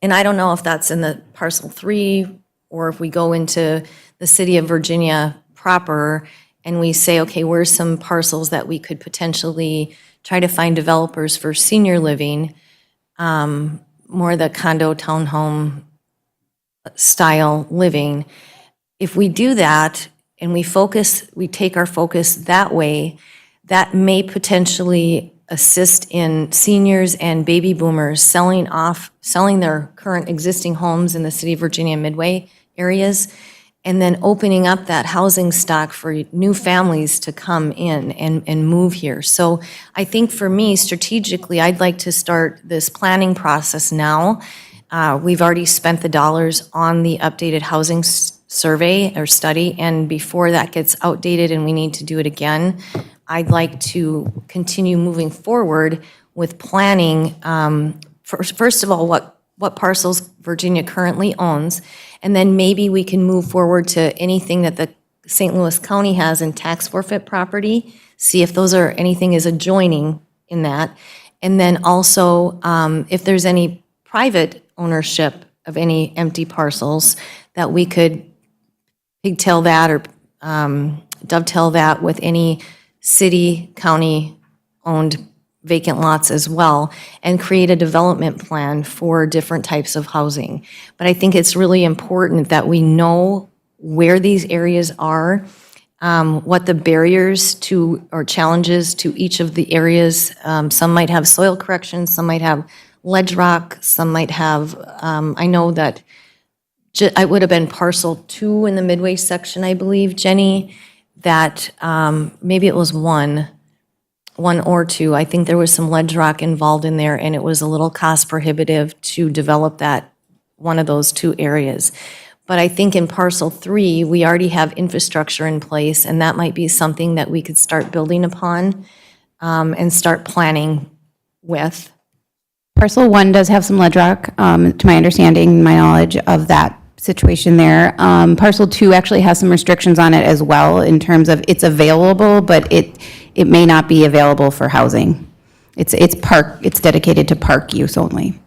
and I don't know if that's in the parcel 3 or if we go into the city of Virginia proper and we say, okay, where's some parcels that we could potentially try to find developers for senior living, more the condo, townhome style living. If we do that and we take our focus that way, that may potentially assist in seniors and baby boomers selling their current existing homes in the city of Virginia Midway areas, and then opening up that housing stock for new families to come in and move here. So I think for me, strategically, I'd like to start this planning process now. We've already spent the dollars on the updated housing survey or study, and before that gets outdated and we need to do it again, I'd like to continue moving forward with planning, first of all, what parcels Virginia currently owns, and then maybe we can move forward to anything that the St. Louis County has in tax forfeit property, see if anything is adjoining in that. And then also, if there's any private ownership of any empty parcels, that we could pigtail that or dovetail that with any city, county-owned vacant lots as well, and create a development plan for different types of housing. But I think it's really important that we know where these areas are, what the barriers to or challenges to each of the areas. Some might have soil correction, some might have ledge rock, some might have, I know that I would have been parcel 2 in the Midway section, I believe, Jenny, that maybe it was one or two. I think there was some ledge rock involved in there, and it was a little cost prohibitive to develop that, one of those 2 areas. But I think in parcel 3, we already have infrastructure in place, and that might be something that we could start building upon and start planning with. Parcel 1 does have some ledge rock, to my understanding, my knowledge of that situation there. Parcel 2 actually has some restrictions on it as well in terms of it's available, but it may not be available for housing. It's dedicated to park use only.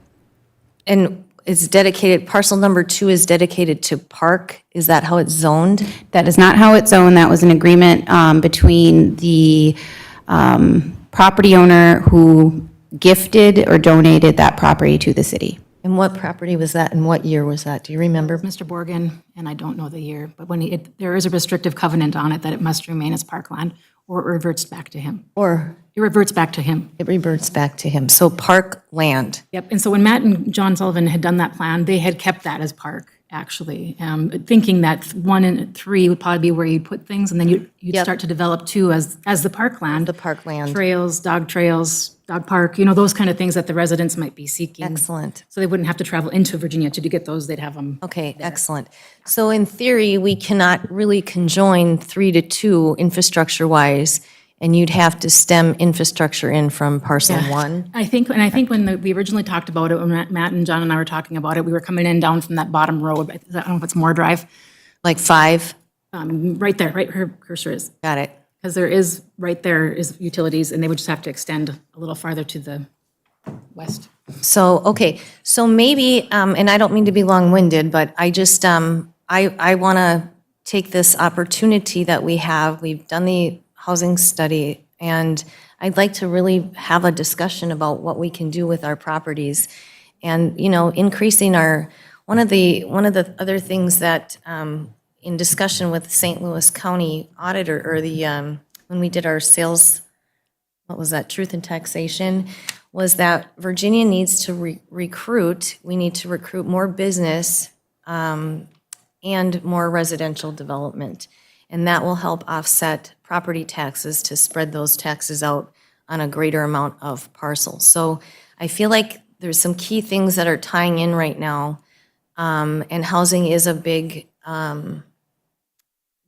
And it's dedicated, parcel number 2 is dedicated to park? Is that how it's zoned? That is not how it's zoned. That was an agreement between the property owner who gifted or donated that property to the city. And what property was that, and what year was that? Do you remember? Mr. Borgen, and I don't know the year, but there is a restrictive covenant on it that it must remain as parkland, or it reverts back to him. Or It reverts back to him. it reverts back to him. So park land. Yep, and so when Matt and John Sullivan had done that plan, they had kept that as park. actually, thinking that 1 and 3 would probably be where you'd put things, and then you'd Yep. start to develop 2 as the parkland. The parkland. Trails, dog park, those kind of things that the residents might be seeking. Excellent. So they wouldn't have to travel into Virginia to get those, they'd have them. Okay, excellent. So in theory, we cannot really conjoin 3 to 2 infrastructure-wise, and you'd have to stem infrastructure in from parcel 1? I think when we originally talked about it, when Matt and John and I were talking about it, we were coming in down from that bottom road, I don't know if it's Moore Drive, Like 5? right there, right where her cursor is. Got it. Because there is, right there is utilities, and they would just have to extend a little farther to the west. So, okay, so maybe, and I don't mean to be long-winded, but I just, I want to take this opportunity that we have. We've done the housing study, and I'd like to really have a discussion about what we can do with our properties. And, increasing one of the other things that, in discussion with the St. Louis County Auditor, or when we did our sales, what was that, truth and taxation, was that Virginia needs to recruit, we need to recruit more business and more residential development. And that will help offset property taxes to spread those taxes out on a greater amount of parcels. So I feel like there's some key things that are tying in right now, and housing is a big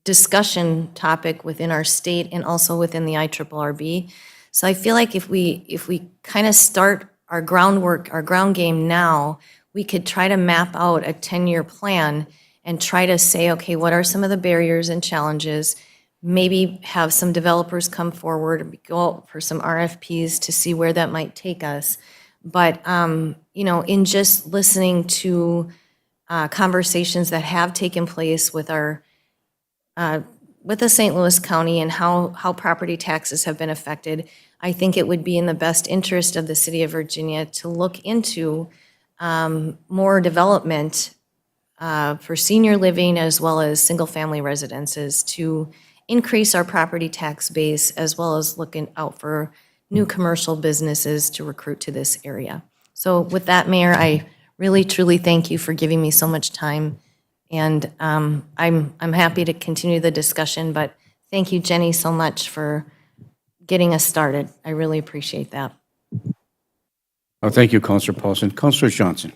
discussion topic within our state and also within the IRRB. So I feel like if we kind of start our groundwork, our ground game now, we could try to map out a 10-year plan and try to say, okay, what are some of the barriers and challenges? Maybe have some developers come forward, go out for some RFPs to see where that might take us. But, in just listening to conversations that have taken place with with the St. Louis County and how property taxes have been affected, I think it would be in the best interest of the city of Virginia to look into more development for senior living as well as single-family residences to increase our property tax base, as well as looking out for new commercial businesses to recruit to this area. So with that, Mayor, I really, truly thank you for giving me so much time. And I'm happy to continue the discussion, but thank you, Jenny, so much for getting us started. I really appreciate that. Thank you, Councilor Paulson. Councilor Johnson.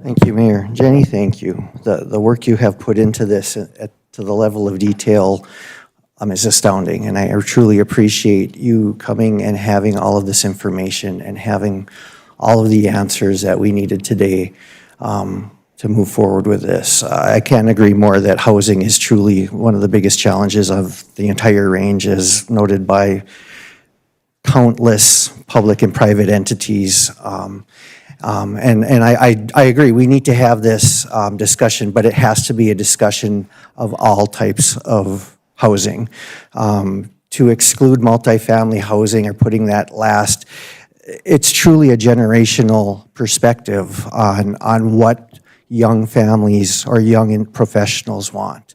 Thank you, Mayor. Jenny, thank you. The work you have put into this to the level of detail is astounding, and I truly appreciate you coming and having all of this information and having all of the answers that we needed today to move forward with this. I can't agree more that housing is truly one of the biggest challenges of the entire range, as noted by countless public and private entities. And I agree, we need to have this discussion, but it has to be a discussion of all types of housing. To exclude multifamily housing or putting that last, it's truly a generational perspective on what young families or young professionals want.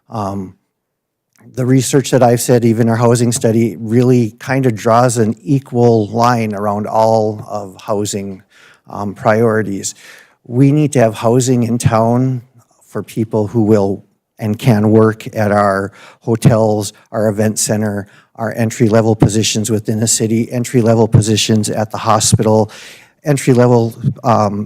The research that I've said, even our housing study, really kind of draws an equal line around all of housing priorities. We need to have housing in town for people who will and can work at our hotels, our event center, our entry-level positions within the city, entry-level positions at the hospital, entry-level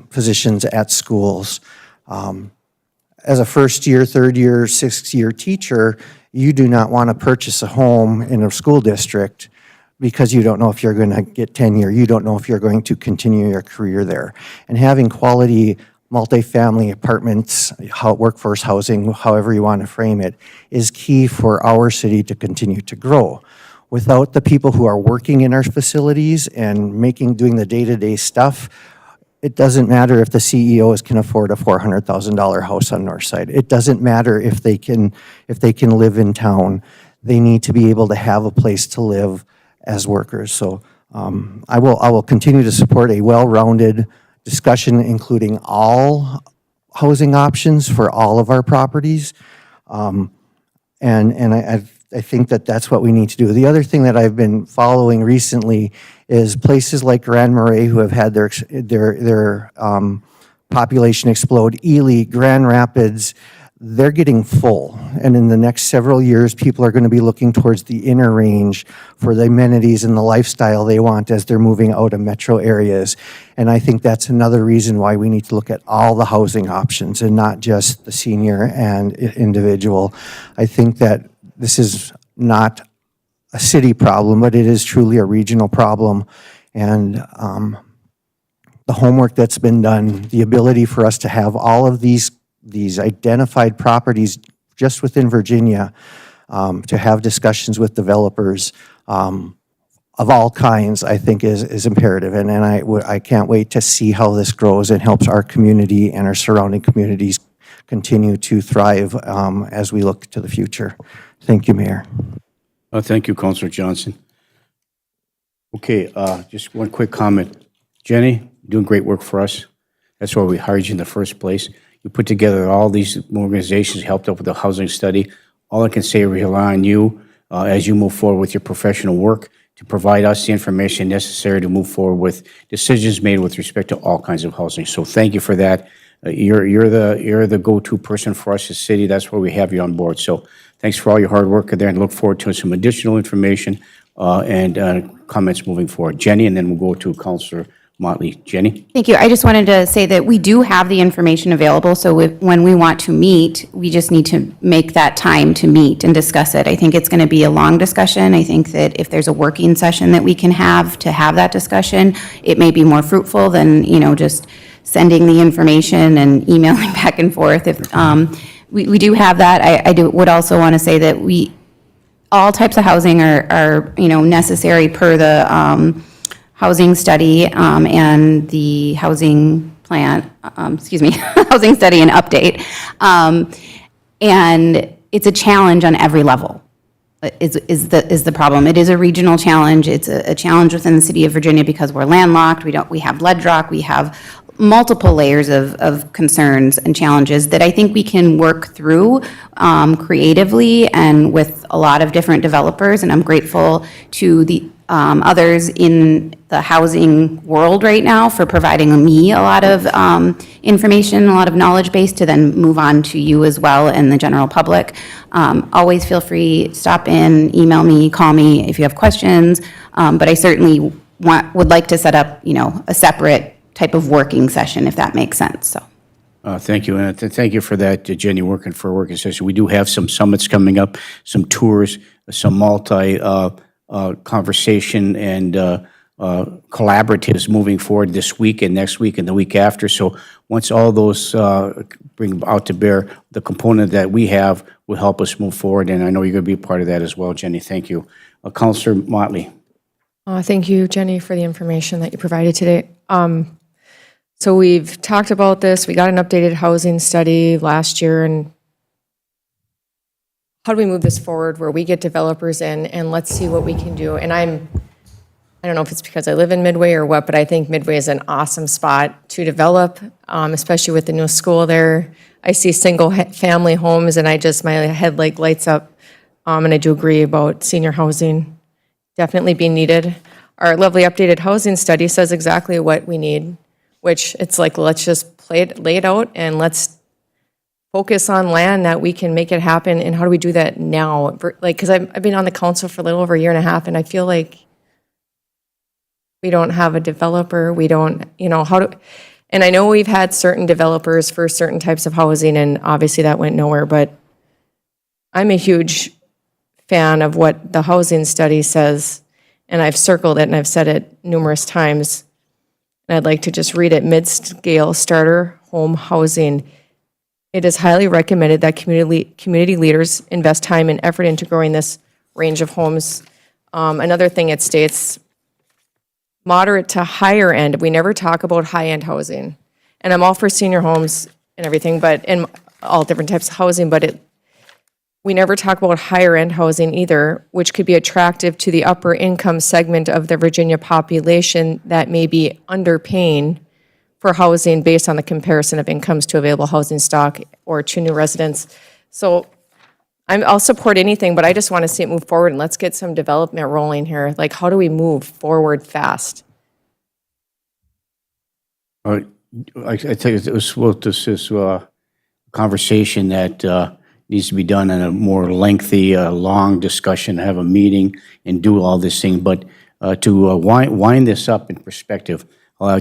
positions at schools. As a first-year, third-year, sixth-year teacher, you do not want to purchase a home in a school district because you don't know if you're going to get tenure. You don't know if you're going to continue your career there. And having quality multifamily apartments, workforce housing, however you want to frame it, is key for our city to continue to grow. Without the people who are working in our facilities and doing the day-to-day stuff, it doesn't matter if the CEOs can afford a $400,000 house on Northside. It doesn't matter if they can live in town. They need to be able to have a place to live as workers. So I will continue to support a well-rounded discussion, including all housing options for all of our properties. And I think that that's what we need to do. The other thing that I've been following recently is places like Grand Marais, who have had their population explode, Ely, Grand Rapids, they're getting full. And in the next several years, people are going to be looking towards the inner range for the amenities and the lifestyle they want as they're moving out of metro areas. And I think that's another reason why we need to look at all the housing options and not just the senior and individual. I think that this is not a city problem, but it is truly a regional problem. And the homework that's been done, the ability for us to have all of these identified properties just within Virginia, to have discussions with developers of all kinds, I think is imperative. And I can't wait to see how this grows and helps our community and our surrounding communities continue to thrive as we look to the future. Thank you, Mayor. Thank you, Councilor Johnson. Okay, just one quick comment. Jenny, doing great work for us. That's why we hired you in the first place. You put together all these organizations, helped out with the housing study. All I can say, we rely on you as you move forward with your professional work to provide us the information necessary to move forward with decisions made with respect to all kinds of housing. So thank you for that. You're the go-to person for us as a city. That's why we have you on board. So thanks for all your hard work there, and look forward to some additional information and comments moving forward. Jenny, and then we'll go to Councilor Motley. Jenny? Thank you. I just wanted to say that we do have the information available, so when we want to meet, we just need to make that time to meet and discuss it. I think it's going to be a long discussion. I think that if there's a working session that we can have to have that discussion, it may be more fruitful than, just sending the information and emailing back and forth. If we do have that, I would also want to say that all types of housing are necessary per the housing study and the housing plan, housing study and update. And it's a challenge on every level, is the problem. It is a regional challenge. It's a challenge within the city of Virginia because we're landlocked. We have lead rock. We have multiple layers of concerns and challenges that I think we can work through creatively and with a lot of different developers. And I'm grateful to the others in the housing world right now for providing me a lot of information, a lot of knowledge base to then move on to you as well and the general public. Always feel free, stop in, email me, call me if you have questions. But I certainly would like to set up, a separate type of working session, if that makes sense, so. Thank you, and thank you for that, Jenny, working for a working session. We do have some summits coming up, some tours, some conversation and collaboratives moving forward this week and next week and the week after. So once all those bring out to bear, the component that we have will help us move forward, and I know you're going to be a part of that as well, Jenny. Thank you. Councilor Motley. Thank you, Jenny, for the information that you provided today. So we've talked about this. We got an updated housing study last year, and how do we move this forward where we get developers in and let's see what we can do? And I don't know if it's because I live in Midway or what, but I think Midway is an awesome spot to develop, especially with the new school there. I see single-family homes, and my head lights up. And I do agree about senior housing definitely being needed. Our lovely updated housing study says exactly what we need, which it's let's just lay it out, and let's focus on land that we can make it happen. And how do we do that now? Because I've been on the council for a little over a year and a half, and I feel like we don't have a developer. We don't, and I know we've had certain developers for certain types of housing, and obviously that went nowhere, but I'm a huge fan of what the housing study says, and I've circled it and I've said it numerous times. And I'd like to just read it. Mid-scale starter home housing. It is highly recommended that community leaders invest time and effort into growing this range of homes. Another thing it states, moderate to higher end. We never talk about high-end housing. And I'm all for senior homes and everything, and all different types of housing, but we never talk about higher end housing either, which could be attractive to the upper income segment of the Virginia population that may be underpaying for housing based on the comparison of incomes to available housing stock or to new residents. So I'll support anything, but I just want to see it move forward, and let's get some development rolling here. How do we move forward fast? I think this is a conversation that needs to be done in a more lengthy, long discussion, have a meeting and do all this thing. But to wind this up in perspective,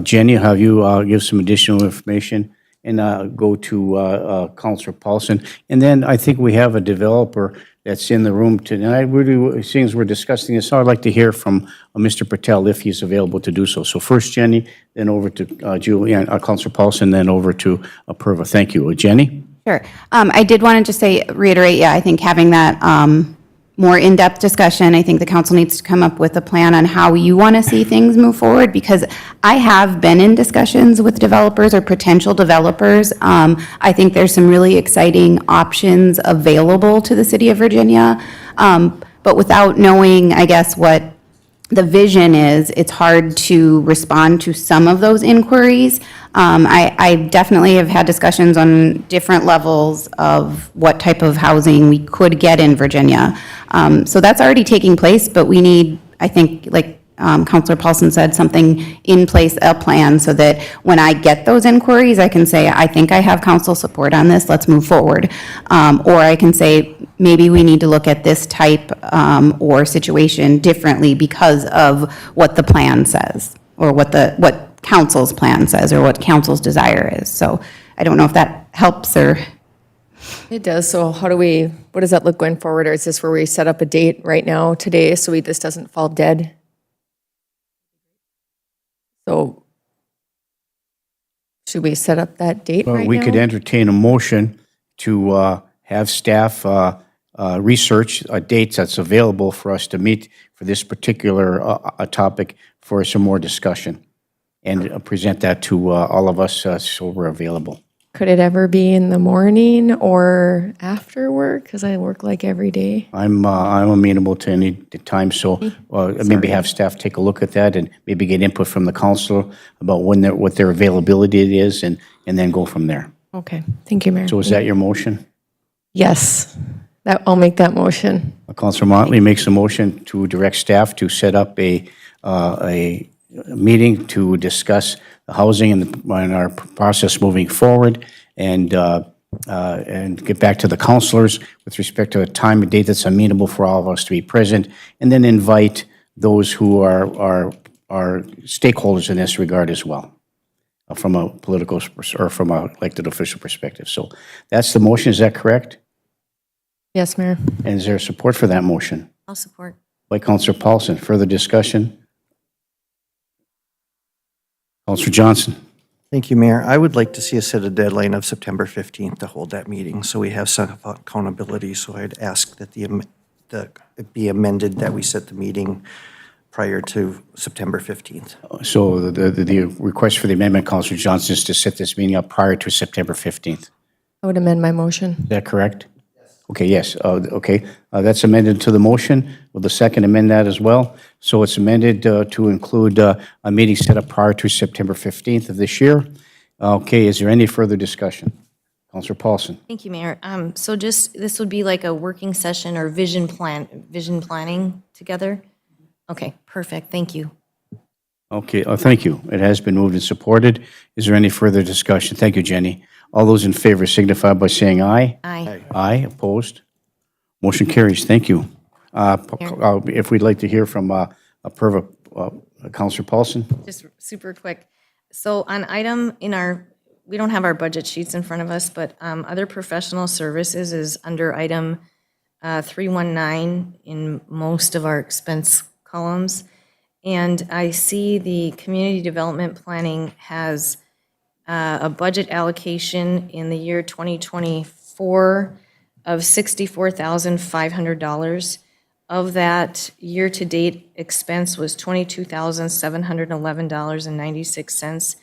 Jenny, have you give some additional information and go to Councilor Paulson. And then I think we have a developer that's in the room tonight. Really, seeing as we're discussing this, I'd like to hear from Mr. Patel if he's available to do so. So first Jenny, then over to Julianne, Councilor Paulson, then over to Purva. Thank you. Jenny? Sure. I did want to just reiterate, I think having that more in-depth discussion, I think the council needs to come up with a plan on how you want to see things move forward, because I have been in discussions with developers or potential developers. I think there's some really exciting options available to the city of Virginia, but without knowing, I guess, what the vision is, it's hard to respond to some of those inquiries. I definitely have had discussions on different levels of what type of housing we could get in Virginia. So that's already taking place, but we need, I think, like Councilor Paulson said, something in place, a plan, so that when I get those inquiries, I can say, I think I have council support on this, let's move forward. Or I can say, maybe we need to look at this type or situation differently because of what the plan says, or what council's plan says, or what council's desire is. So I don't know if that helps or. It does. So what does that look going forward? Or is this where we set up a date right now, today, so this doesn't fall dead? So should we set up that date right now? We could entertain a motion to have staff research dates that's available for us to meet for this particular topic for some more discussion, and present that to all of us so we're available. Could it ever be in the morning or after work? Because I work like every day. I'm amenable to any time, so maybe have staff take a look at that and maybe get input from the council about what their availability is, and then go from there. Okay, thank you, Mayor. So is that your motion? Yes, I'll make that motion. Councilor Motley makes a motion to direct staff to set up a meeting to discuss the housing and our process moving forward, and get back to the councilors with respect to a time and date that's amenable for all of us to be present, and then invite those who are stakeholders in this regard as well, from a political or from a elected official perspective. So that's the motion. Is that correct? Yes, Mayor. And is there support for that motion? I'll support. By Councilor Paulson. Further discussion? Councilor Johnson. Thank you, Mayor. I would like to see us set a deadline of September 15th to hold that meeting, so we have some accountability. So I'd ask that it be amended that we set the meeting prior to September 15th. So the request for the amendment, Councilor Johnson, is to set this meeting up prior to September 15th. I would amend my motion. Is that correct? Okay, yes. Okay, that's amended to the motion. Will the second amend that as well? So it's amended to include a meeting set up prior to September 15th of this year. Okay, is there any further discussion? Councilor Paulson. Thank you, Mayor. So this would be like a working session or vision planning together? Okay, perfect. Thank you. Okay, thank you. It has been moved and supported. Is there any further discussion? Thank you, Jenny. All those in favor signify by saying aye. Aye. Aye, opposed? Motion carries. Thank you. If we'd like to hear from Purva, Councilor Paulson. Just super quick. So on item we don't have our budget sheets in front of us, but other professional services is under item 319 in most of our expense columns. And I see the community development planning has a budget allocation in the year 2024 of $64,500. Of that, year-to-date expense was $22,711.96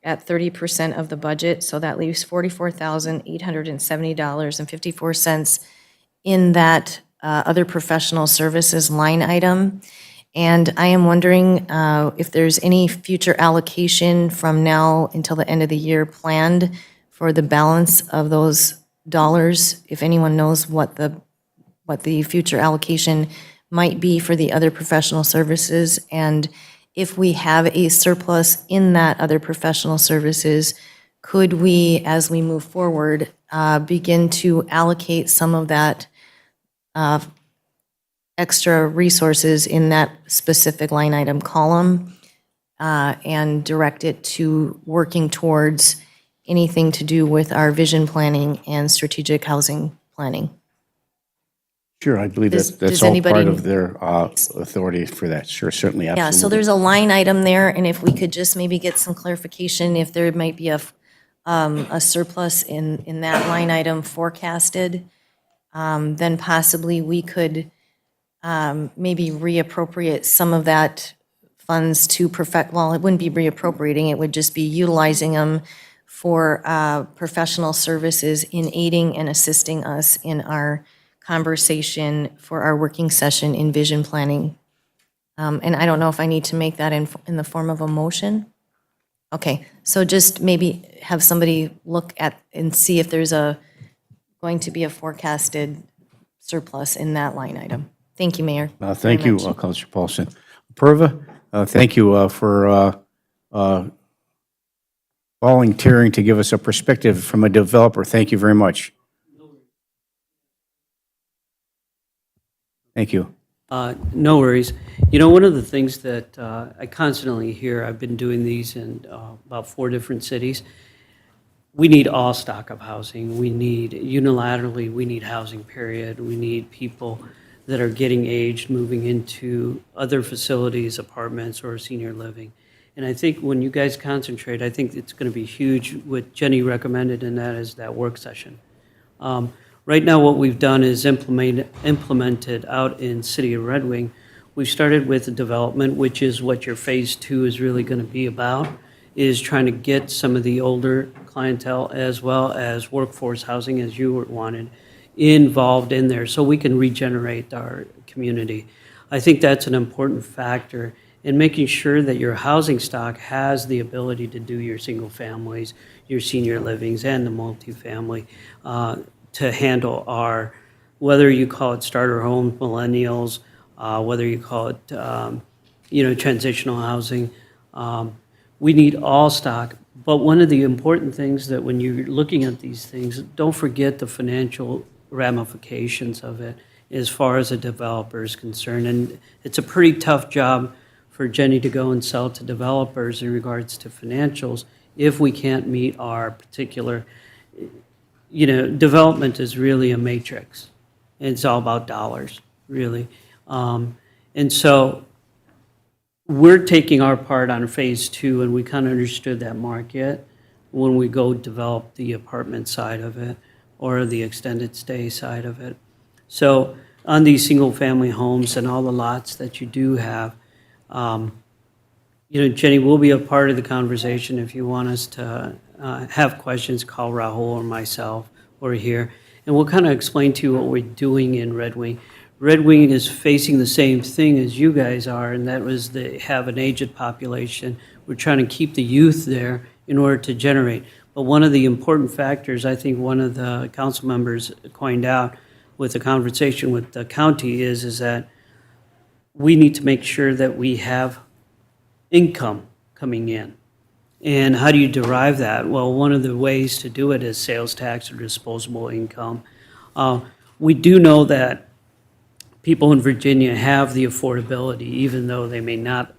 at 30% of the budget. So that leaves $44,870.54 in that other professional services line item. And I am wondering if there's any future allocation from now until the end of the year planned for the balance of those dollars, if anyone knows what the future allocation might be for the other professional services, and if we have a surplus in that other professional services, could we, as we move forward, begin to allocate some of that extra resources in that specific line item column and direct it to working towards anything to do with our vision planning and strategic housing planning? Sure, I believe Does- that's does all anybody- part of their authority for that. Sure, certainly, absolutely. Yeah, so there's a line item there, and if we could just maybe get some clarification, if there might be a surplus in that line item forecasted, then possibly we could maybe reappropriate some of that funds to well, it wouldn't be reappropriating, it would just be utilizing them for professional services in aiding and assisting us in our conversation for our working session in vision planning. And I don't know if I need to make that in the form of a motion? Okay, so just maybe have somebody look at and see if there's going to be a forecasted surplus in that line item. Thank you, Mayor. Thank very you, much. Councilor Paulson. Purva, thank you for volunteering to give us a perspective from a developer. Thank you very much. Thank you. No worries. You know, one of the things that I constantly hear, I've been doing these in about 4 different cities, we need all stock of housing. We need, unilaterally, we need housing, period. We need people that are getting aged, moving into other facilities, apartments, or senior living. And I think when you guys concentrate, I think it's going to be huge what Jenny recommended, and that is that work session. Right now, what we've done is implemented out in City of Red Wing. We've started with the development, which is what your phase 2 is really going to be about, is trying to get some of the older clientele as well as workforce housing, as you wanted, involved in there so we can regenerate our community. I think that's an important factor in making sure that your housing stock has the ability to do your single families, your senior livings, and the multifamily to handle our, whether you call it starter home, millennials, whether you call it, transitional housing. We need all stock. But one of the important things that when you're looking at these things, don't forget the financial ramifications of it as far as a developer is concerned. And it's a pretty tough job for Jenny to go and sell to developers in regards to financials if we can't meet our particular, development is really a matrix. It's all about dollars, really. And so we're taking our part on phase 2, and we kind of understood that market when we go develop the apartment side of it or the extended stay side of it. So on these single-family homes and all the lots that you do have, Jenny will be a part of the conversation. If you want us to have questions, call Rahul or myself or here, and we'll kind of explain to you what we're doing in Red Wing. Red Wing is facing the same thing as you guys are, and that was they have an aged population. We're trying to keep the youth there in order to generate. But one of the important factors, I think one of the council members coined out with the conversation with the county is that we need to make sure that we have income coming in. And how do you derive that? Well, one of the ways to do it is sales tax or disposable income. We do know that people in Virginia have the affordability, even though they may not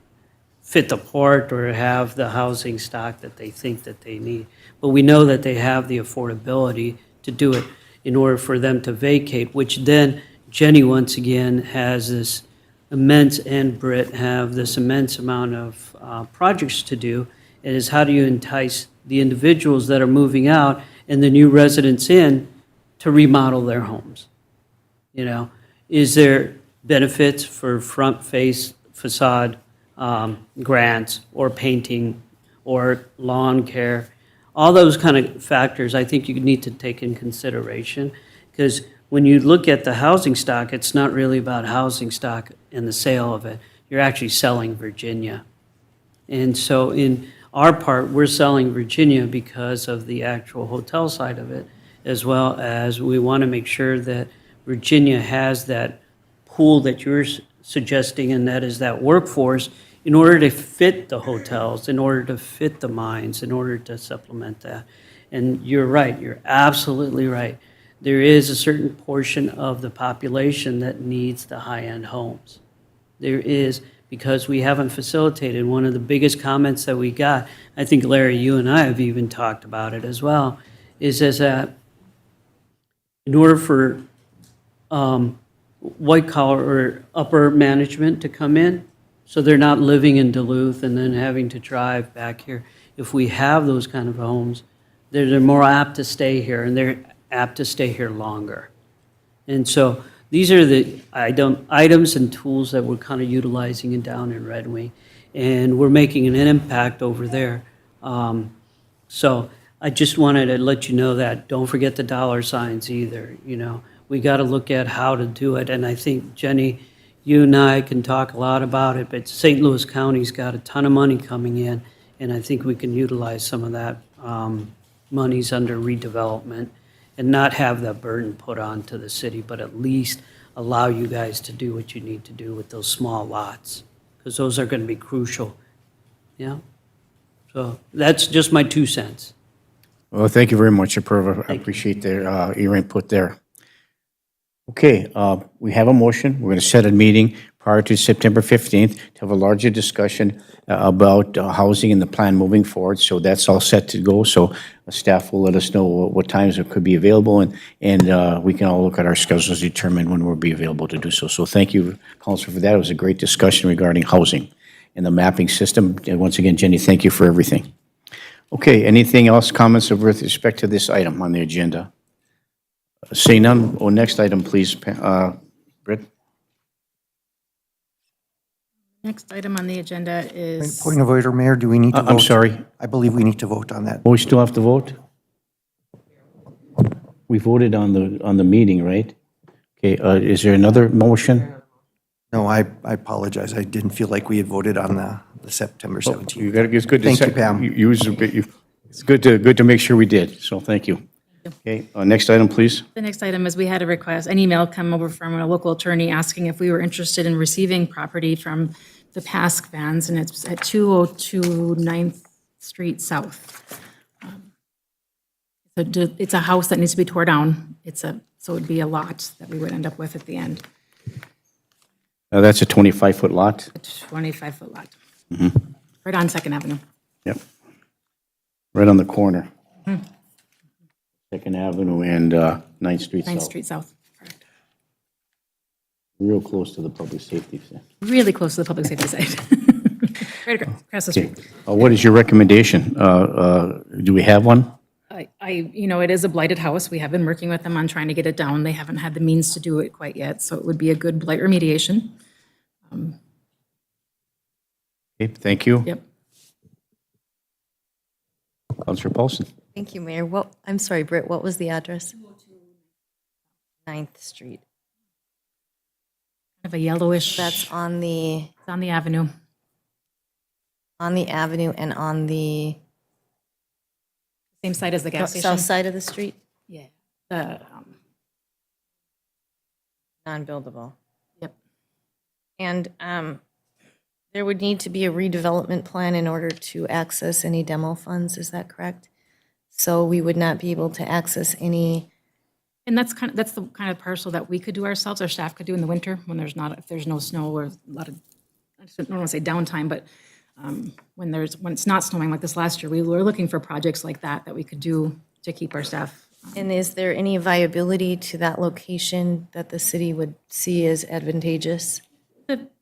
fit the part or have the housing stock that they think that they need. But we know that they have the affordability to do it in order for them to vacate, which then Jenny, once again, has this immense, and Britt have this immense amount of projects to do. It is how do you entice the individuals that are moving out and the new residents in to remodel their homes? Is there benefits for front face facade grants or painting or lawn care? All those kind of factors I think you need to take in consideration, because when you look at the housing stock, it's not really about housing stock and the sale of it. You're actually selling Virginia. And so in our part, we're selling Virginia because of the actual hotel side of it, as well as we want to make sure that Virginia has that pool that you're suggesting, and that is that workforce in order to fit the hotels, in order to fit the mines, in order to supplement that. And you're right, you're absolutely right. There is a certain portion of the population that needs the high-end homes. There is, because we haven't facilitated. One of the biggest comments that we got, I think Larry, you and I have even talked about it as well, is that in order for white collar or upper management to come in, so they're not living in Duluth and then having to drive back here. If we have those kind of homes, they're more apt to stay here, and they're apt to stay here longer. And so these are the items and tools that we're kind of utilizing down in Red Wing, and we're making an impact over there. So I just wanted to let you know that. Don't forget the dollar signs either, you know. We got to look at how to do it, and I think, Jenny, you and I can talk a lot about it, but St. Louis County's got a ton of money coming in, and I think we can utilize some of that monies under redevelopment and not have that burden put on to the city, but at least allow you guys to do what you need to do with those small lots, because those are going to be crucial. Yeah? So that's just my 2 cents. Well, thank you very much, Apurva. I appreciate your input there. Okay, we have a motion. We're going to set a meeting prior to September 15th to have a larger discussion about housing and the plan moving forward. So that's all set to go. So staff will let us know what times it could be available, and we can all look at our schedules to determine when we'll be available to do so. So thank you, Councilor, for that. It was a great discussion regarding housing and the mapping system. And once again, Jenny, thank you for everything. Okay, anything else, comments with respect to this item on the agenda? Seeing none, next item, please, Britt. Next item on the agenda is, Point of order, Mayor, do we need to vote? I'm sorry. I believe we need to vote on that. Oh, we still have to vote? We voted on the meeting, right? Okay, is there another motion? No, I apologize. I didn't feel like we had voted on the September 17th. You got, it's good to. Thank you, Pam. It's good to make sure we did, so thank you. Okay, next item, please. the next item is we had a request, an email come over from a local attorney asking if we were interested in receiving property from the Pask Vans, and it's at 202 9th Street South. It's a house that needs to be tore down. So it'd be a lot that we would end up with at the end, That's a 25-foot lot? a 25-foot lot. Right on Second Avenue. Yep. Right on the corner. Second Avenue and 9th Street 9th South. Street South. Correct. Real close to the public safety center. Really close to the public safety site. Right across the Okay, street. what is your recommendation? Do we have one? It is a blighted house. We have been working with them on trying to get it down. They haven't had the means to do it quite yet, so it would be a good blight remediation. Okay, thank you. Yep. Councilor Paulson. Thank you, Mayor. I'm sorry, Britt, what was the address? 9th Street. Kind of a yellowish, That's on the avenue. avenue and on the Same side as the gas station. south side of the street, Yeah. The, non-buildable. Yep. And there would need to be a redevelopment plan in order to access any demo funds, is that correct? So we would not be able to access any, And that's the kind of parcel that we could do ourselves, our staff could do in the winter when if there's no snow or a lot of, I don't want to say downtime, but when it's not snowing like this last year, we were looking for projects like that we could do to keep our staff. and is there any viability to that location that the city would see as advantageous?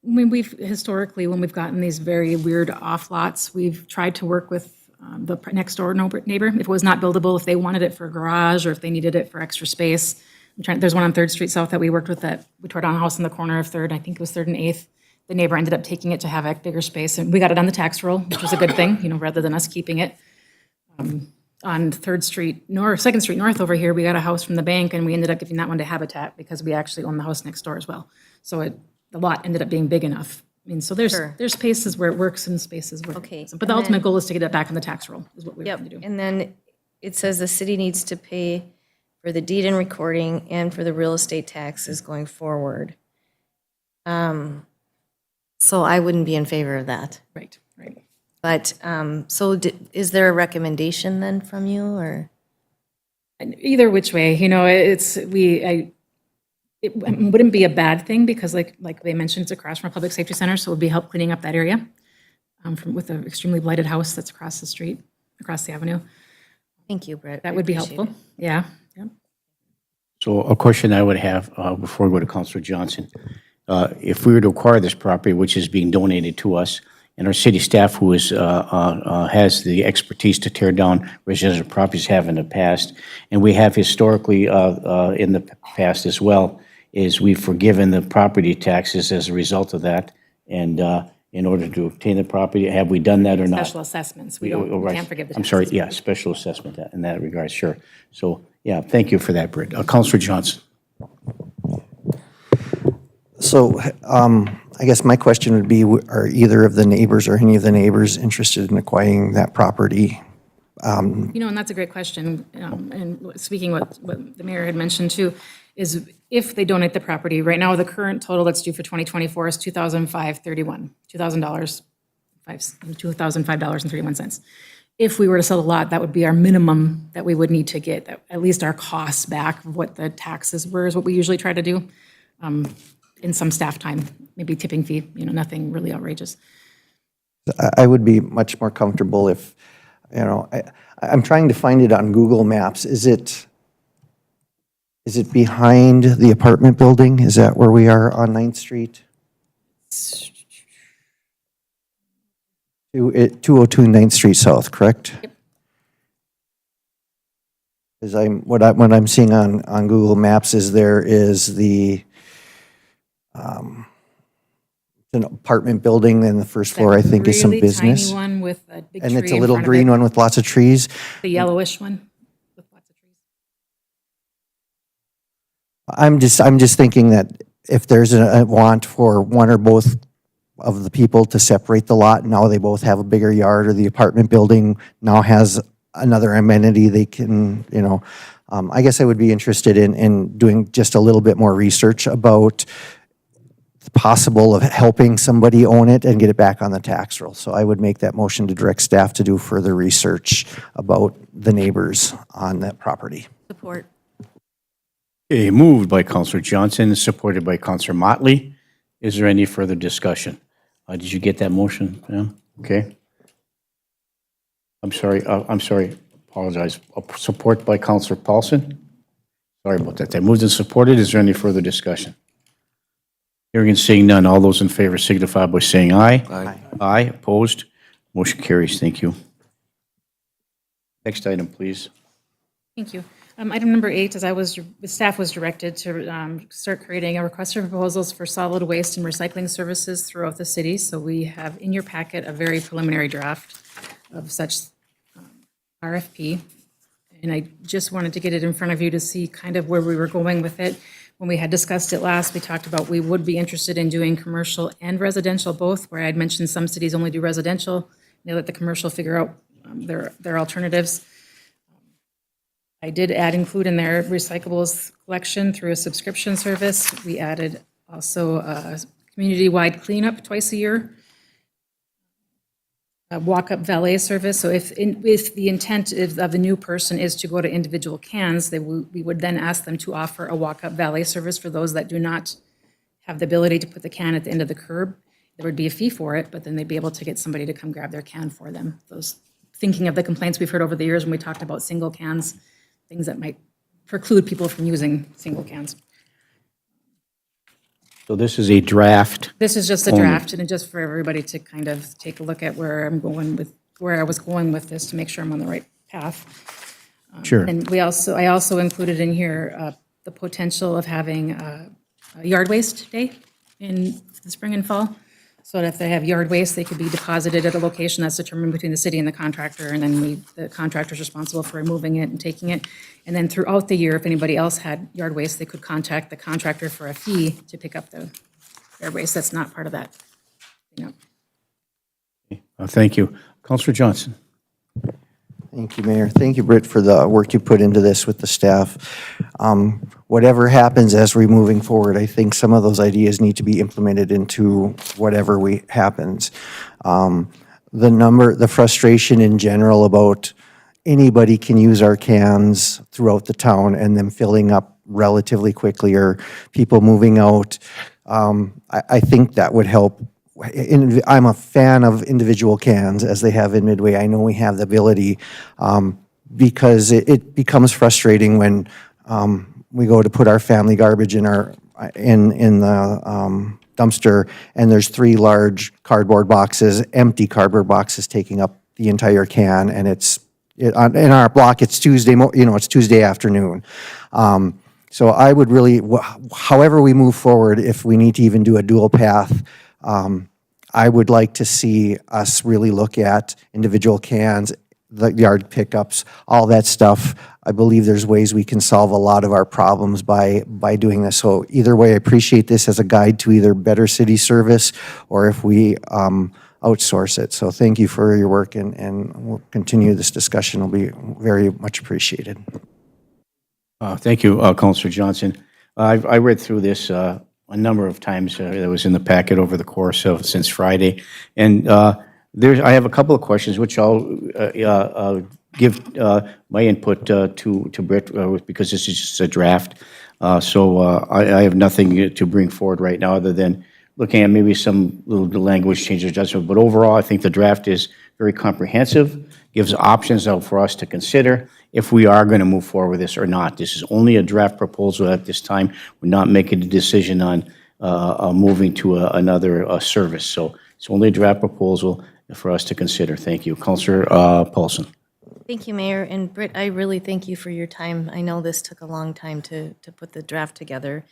We've historically, when we've gotten these very weird off lots, we've tried to work with the next door neighbor. If it was not buildable, if they wanted it for a garage or if they needed it for extra space. There's one on 3rd Street South that we worked with that we tore down a house in the corner of 3rd, I think it was 3rd and 8th. The neighbor ended up taking it to have a bigger space, and we got it on the tax roll, which was a good thing, rather than us keeping it. On 3rd Street North, 2nd Street North over here, we got a house from the bank, and we ended up giving that one to Habitat because we actually own the house next door as well. So the lot ended up being big enough. So there's spaces where it works and spaces where Okay, it doesn't. But the and ultimate then- goal is to get it back on the tax roll, is what we're Yep, trying to do. and then it says the city needs to pay for the deed and recording and for the real estate taxes going forward. So I wouldn't be in favor of that. Right, right. But, is there a recommendation then from you, or? And either which way, it wouldn't be a bad thing because like they mentioned, it's across from a public safety center, so it would be help cleaning up that area with an extremely blighted house that's across the street, across the avenue. Thank you, Brett. That I would be appreciate helpful. it. Yeah, yeah. So a question I would have before we go to Counselor Johnson. If we were to acquire this property, which is being donated to us, and our city staff who is, has the expertise to tear down residential properties have in the past, and we have historically in the past as well, is we've forgiven the property taxes as a result of that, and in order to obtain the property, have we done that or not? Special assessments, we Right. can't forgive the I'm sorry, taxes. yeah, special assessment in that regard, sure. So, yeah, thank you for that, Britt. Counselor Johnson. So I guess my question would be, are either of the neighbors or any of the neighbors interested in acquiring that property? And that's a great question. And speaking what the mayor had mentioned too, is if they donate the property, right now, the current total that's due for 2024 is $2,531, $2,005.31. If we were to sell a lot, that would be our minimum that we would need to get, at least our costs back of what the taxes were, is what we usually try to do in some staff time, maybe tipping fee, nothing really outrageous. I would be much more comfortable if, I'm trying to find it on Google Maps. Is it behind the apartment building? Is that where we are on 9th Street? 202 9th Street South, correct? Yep. Because what I'm seeing on Google Maps is there is the an apartment building, and the first floor, I think, is some business. Really tiny one with a big tree And it's a in little front of green it. one with lots of trees. The yellowish one with lots of trees. I'm just thinking that if there's a want for one or both of the people to separate the lot, now they both have a bigger yard, or the apartment building now has another amenity they can, I guess I would be interested in doing just a little bit more research about the possible of helping somebody own it and get it back on the tax roll. So I would make that motion to direct staff to do further research about the neighbors on that property. Support. Okay, moved by Counselor Johnson, supported by Counselor Motley. Is there any further discussion? Did you get that motion, Pam? Okay. I'm sorry, apologize. Support by Counselor Paulson? Sorry about that. That moved and supported. Is there any further discussion? Hearing and seeing none, all those in favor signify by saying aye. Aye. Aye, opposed? Motion carries. Thank you. Next item, please. Thank you. Item number 8 is the staff was directed to start creating a request for proposals for solid waste and recycling services throughout the city. So we have in your packet a very preliminary draft of such RFP. And I just wanted to get it in front of you to see kind of where we were going with it. When we had discussed it last, we talked about we would be interested in doing commercial and residential both, where I'd mentioned some cities only do residential. They let the commercial figure out their alternatives. I did include in there recyclables collection through a subscription service. We added also a community-wide cleanup twice a year, a walk-up valet service. So if the intent of the new person is to go to individual cans, we would then ask them to offer a walk-up valet service for those that do not have the ability to put the can at the end of the curb. There would be a fee for it, but then they'd be able to get somebody to come grab their can for them. Thinking of the complaints we've heard over the years when we talked about single cans, things that might preclude people from using single cans. So this is a draft. This is just a Only. draft, and just for everybody to kind of take a look at where I was going with this to make sure I'm on the right path. Sure. And I also included in here the potential of having a yard waste day in the spring and fall. So that if they have yard waste, they could be deposited at a location that's determined between the city and the contractor, and then the contractor's responsible for removing it and taking it. And then throughout the year, if anybody else had yard waste, they could contact the contractor for a fee to pick up the yard waste. That's not part of that. Thank you. Counselor Johnson. Thank you, Mayor. Thank you, Britt, for the work you put into this with the staff. Whatever happens as we're moving forward, I think some of those ideas need to be implemented into whatever happens. The frustration in general about anybody can use our cans throughout the town and them filling up relatively quickly, or people moving out. I think that would help. I'm a fan of individual cans as they have in Midway. I know we have the ability, because it becomes frustrating when we go to put our family garbage in the dumpster, and there's 3 large cardboard boxes, empty cardboard boxes taking up the entire can, and in our block, it's Tuesday, it's Tuesday afternoon. So I would really, however we move forward, if we need to even do a dual path, I would like to see us really look at individual cans, the yard pickups, all that stuff. I believe there's ways we can solve a lot of our problems by doing this. So either way, I appreciate this as a guide to either better city service or if we outsource it. So thank you for your work, and we'll continue this discussion. Will be very much appreciated. Thank you, Councilor Johnson. I read through this a number of times. That was in the packet over the course of since Friday, and I have a couple of questions which I'll give my input to Britt because this is just a draft. So I have nothing to bring forward right now other than looking at maybe some little language change or adjustment. But overall, I think the draft is very comprehensive, gives options out for us to consider if we are going to move forward with this or not. This is only a draft proposal at this time. We're not making a decision on moving to another service. So it's only a draft proposal for us to consider. Thank you. Councilor Paulson. Thank you, Mayor. And Britt, I really thank you for your time. I know this took a long time to put the draft together.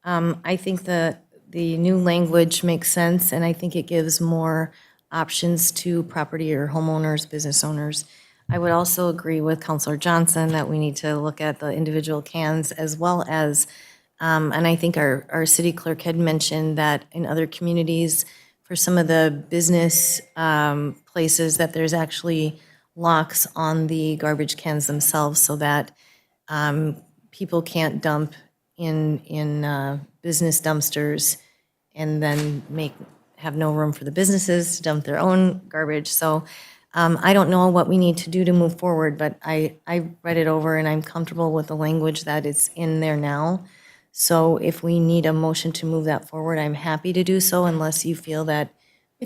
I think the new language makes sense, and I think it gives more options to property or homeowners, business owners. I would also agree with Councilor Johnson that we need to look at the individual cans as well as, and I think our city clerk had mentioned that in other communities, for some of the business places, that there's actually locks on the garbage cans themselves so that people can't dump in business dumpsters and then have no room for the businesses to dump their own garbage. So I don't know what we need to do to move forward, but I read it over and I'm comfortable with the language that is in there now. So if we need a motion to move that forward, I'm happy to do so unless you feel that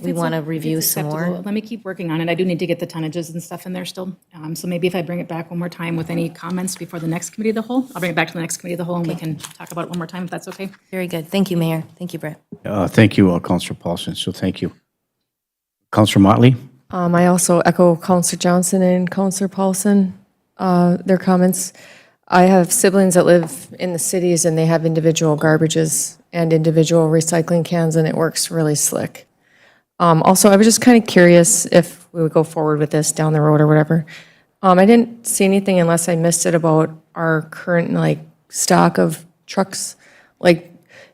we want to review some more. Let me keep working on it. I do need to get the tonnages and stuff in there still. So maybe if I bring it back one more time with any comments before the next committee of the whole, I'll bring it back to the next committee of the whole and we can talk about it one more time if that's okay. Very good. Thank you, Mayor. Thank you, Brett. Thank you, Councilor Paulson. So thank you. Councilor Motley? I also echo Counselor Johnson and Counselor Paulson, their comments. I have siblings that live in the cities and they have individual garbages and individual recycling cans, and it works really slick. Also, I was just kind of curious if we would go forward with this down the road or whatever. I didn't see anything unless I missed it about our current stock of trucks.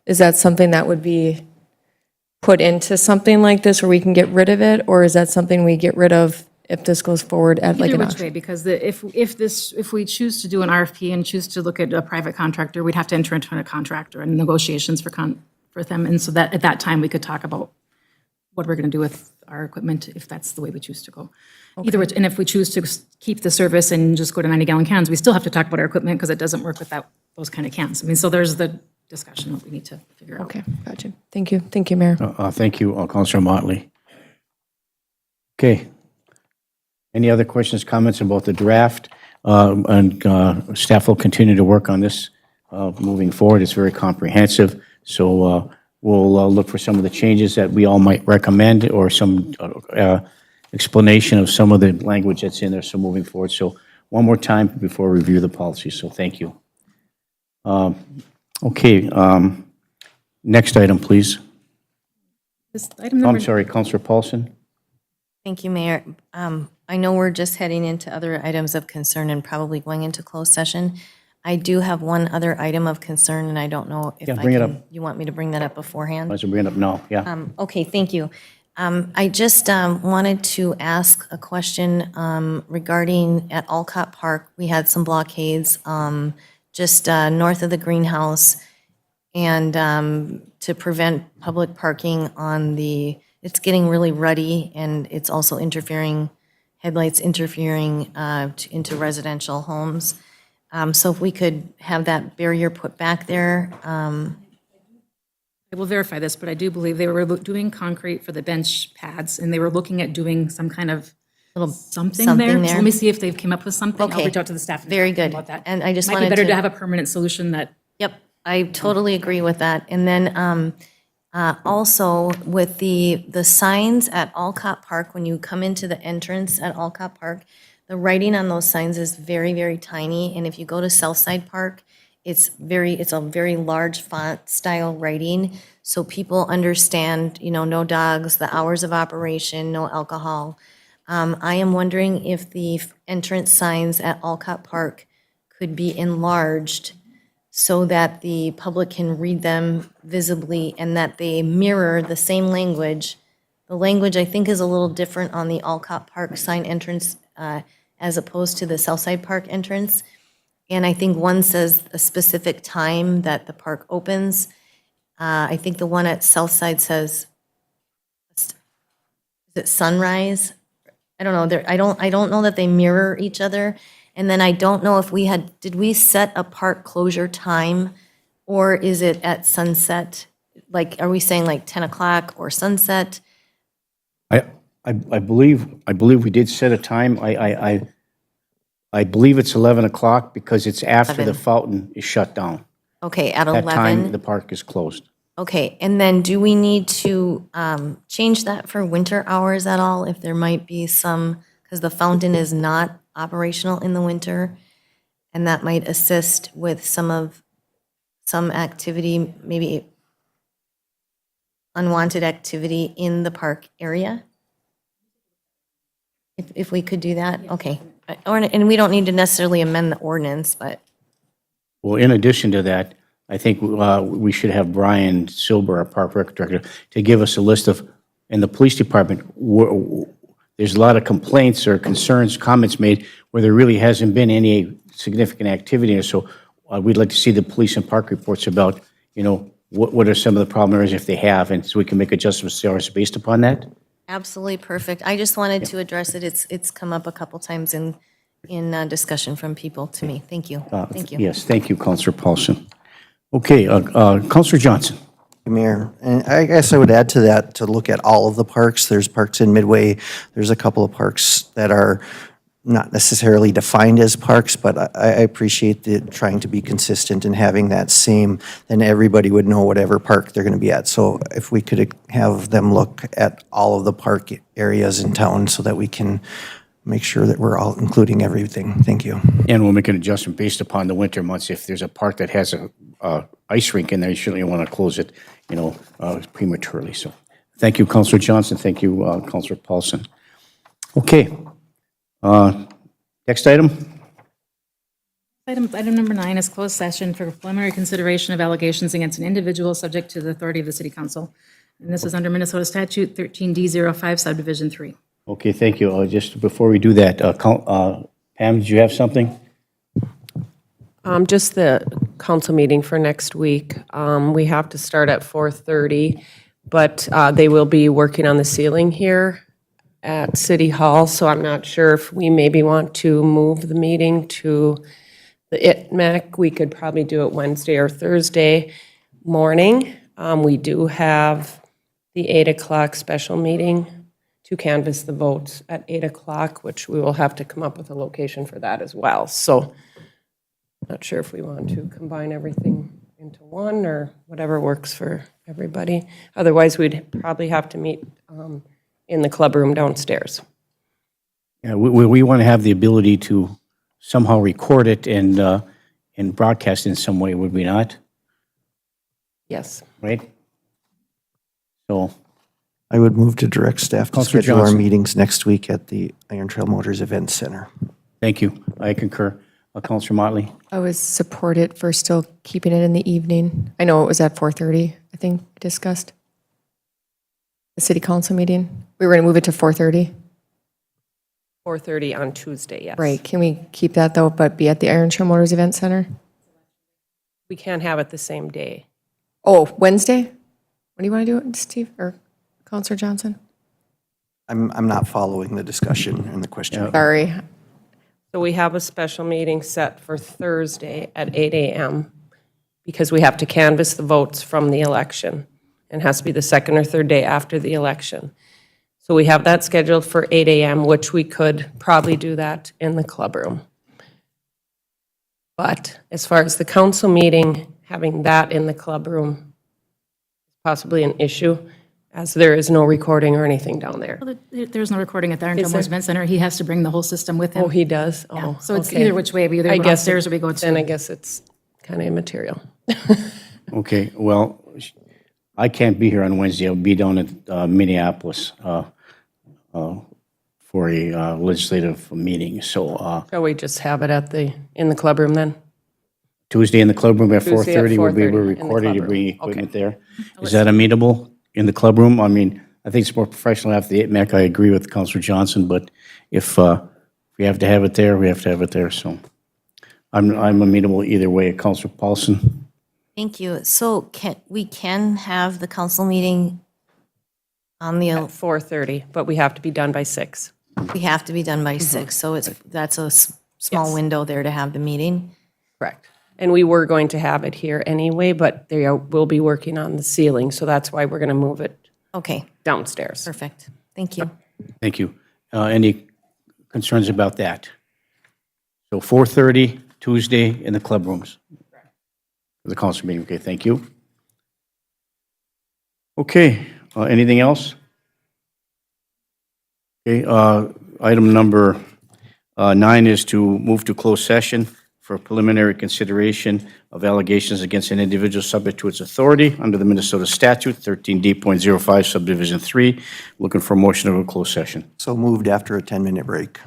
Is that something that would be put into something like this where we can get rid of it, or is that something we get rid of if this goes forward at Either an which auction? way, because if we choose to do an RFP and choose to look at a private contractor, we'd have to enter into a contractor and negotiations for them. And so that at that time, we could talk about what we're going to do with our equipment if that's the way we choose to go. Either which, and if we choose to keep the service and just go to 90-gallon cans, we still have to talk about our equipment because it doesn't work without those kind of cans. I mean, so there's the discussion that we need to figure out. Okay, gotcha. Thank you. Thank you, Mayor. Thank you, Councilor Motley. Okay. Any other questions, comments about the draft? And staff will continue to work on this moving forward. It's very comprehensive. So we'll look for some of the changes that we all might recommend or some explanation of some of the language that's in there, so moving forward. So one more time before we review the policy, so thank you. Okay, next item, please. This item number. I'm sorry, Councilor Paulson. Thank you, Mayor. I know we're just heading into other items of concern and probably going into closed session. I do have one other item of concern, and I don't know if Yeah, bring it up. you want me to bring that up beforehand? Might as well bring it up now, yeah. Okay, thank you. I just wanted to ask a question regarding at Alcott Park. We had some blockades just north of the greenhouse, and to prevent public parking on the, it's getting really ruddy, and it's also interfering, headlights interfering into residential homes. So if we could have that barrier put back there. I will verify this, but I do believe they were doing concrete for the bench pads, and they were looking at doing some kind of little something something there. So there. let me see if they've came up with something. I'll Okay. reach out to the staff. and Very talk to them good. About that. And I just Might be wanted better to- to have a permanent solution that, Yep, I totally agree with that. And then also with the signs at Alcott Park, when you come into the entrance at Alcott Park, the writing on those signs is very, very tiny. And if you go to Southside Park, it's a very large font style writing. So people understand, no dogs, the hours of operation, no alcohol. I am wondering if the entrance signs at Alcott Park could be enlarged so that the public can read them visibly and that they mirror the same language. The language, I think, is a little different on the Alcott Park sign entrance as opposed to the Southside Park entrance. And I think one says a specific time that the park opens. I think the one at Southside says, is it sunrise? I don't know. I don't know that they mirror each other. And then I don't know if did we set a park closure time, or is it at sunset? Like, are we saying like 10 o'clock or sunset? I believe we did set a time. I believe it's 11 o'clock because it's after the 11. fountain is shut down. Okay, at That time, 11? the park is closed. Okay, and then do we need to change that for winter hours at all? If there might be some, because the fountain is not operational in the winter, and that might assist with some activity, maybe unwanted activity in the park area? If we could do that, okay. And we don't need to necessarily amend the ordinance, but, Well, in addition to that, I think we should have Brian Silber, our park rec director, to give us a list of, in the police department, there's a lot of complaints or concerns, comments made where there really hasn't been any significant activity. And so we'd like to see the police and park reports about, what are some of the problem areas if they have, and so we can make adjustments to ours based upon that. absolutely perfect. I just wanted to address it. It's come up a couple times in discussion from people to me. Thank you. Thank you. Yes, thank you, Councilor Paulson. Okay, Councilor Johnson. Mayor, and I guess I would add to that to look at all of the parks. There's parks in Midway. There's a couple of parks that are not necessarily defined as parks, but I appreciate the trying to be consistent and having that same, then everybody would know whatever park they're going to be at. So if we could have them look at all of the park areas in town so that we can make sure that we're all including everything. Thank you. And we'll make an adjustment based upon the winter months. If there's a park that has a ice rink in there, you certainly want to close it, prematurely. So thank you, Councilor Johnson. Thank you, Councilor Paulson. Okay. Next item. item number 9 is closed session for preliminary consideration of allegations against an individual subject to the authority of the city council. And this is under Minnesota statute 13D05 subdivision 3. Okay, thank you. Just before we do that, Pam, did you have something? Just the council meeting for next week. We have to start at 4:30, but they will be working on the ceiling here at City Hall, so I'm not sure if we maybe want to move the meeting to the ITMAC. We could probably do it Wednesday or Thursday morning. We do have the 8 o'clock special meeting to canvass the votes at 8 o'clock, which we will have to come up with a location for that as well. So not sure if we want to combine everything into one or whatever works for everybody. Otherwise, we'd probably have to meet in the club room downstairs. Yeah, we want to have the ability to somehow record it and broadcast in some way, would we not? Yes. Right? So, I would move to direct staff to Councilor schedule our Johnson. meetings next week at the Iron Trail Motors Event Center. thank you. I concur. Councilor Motley? I was supported for still keeping it in the evening. I know it was at 4:30, I think, discussed. The city council meeting? We were going to move it to 4:30? 4:30 on Tuesday, yes. Right, can we keep that though, but be at the Iron Trail Motors Event Center? We can't have it the same day. Oh, Wednesday? What do you want to do, Steve, or Counselor Johnson? I'm not following the discussion and the question. Sorry. So we have a special meeting set for Thursday at 8 a.m. because we have to canvass the votes from the election. And it has to be the second or third day after the election. So we have that scheduled for 8 a.m., which we could probably do that in the clubroom. But as far as the council meeting, having that in the clubroom is possibly an issue, as there is no recording or anything down there. Well, there's no recording at the Iron Is Trail Motors there? Event Center. He has to bring the whole system with him. Oh, he does? Yeah. Oh, So it's okay. either which way. We either I go guess upstairs it- or we go Then I to. guess it's kind of immaterial. Okay, well, I can't be here on Wednesday. I'll be down at Minneapolis for a legislative meeting. So Shall we just have it in the clubroom then? Tuesday in the clubroom at Tuesday at 4:30, we'll be able to 4:30 in the record it, you clubroom. bring Okay. equipment there. Is that amenable in the clubroom? I mean, I think it's more professional after the ITMAC. I agree with Councilor Johnson, but if we have to have it there, we have to have it there, so. I'm amenable either way. Councilor Paulson? Thank you. So we can have the council meeting on the, At 4:30, but we have to be done by 6. we have to be done by 6, so that's a small Yes. window there to have the meeting. Correct. And we were going to have it here anyway, but we'll be working on the ceiling, so that's why we're going to move it Okay, downstairs. perfect. Thank you. Thank you. Any concerns about that? So 4:30, Tuesday, in the clubrooms? The council meeting, okay, thank you. Okay, anything else? Okay, item number 9 is to move to closed session for preliminary consideration of allegations against an individual subject to its authority under the Minnesota statute, 13D.05 subdivision 3. Looking for a motion of a closed session. So moved after a 10-minute break.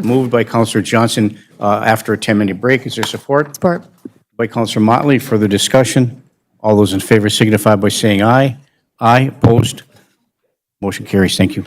Moved by Councilor Johnson after a 10-minute break. Is there support? Support. By Councilor Motley. Further discussion? All those in favor signify by saying aye. Aye, opposed? Motion carries. Thank you.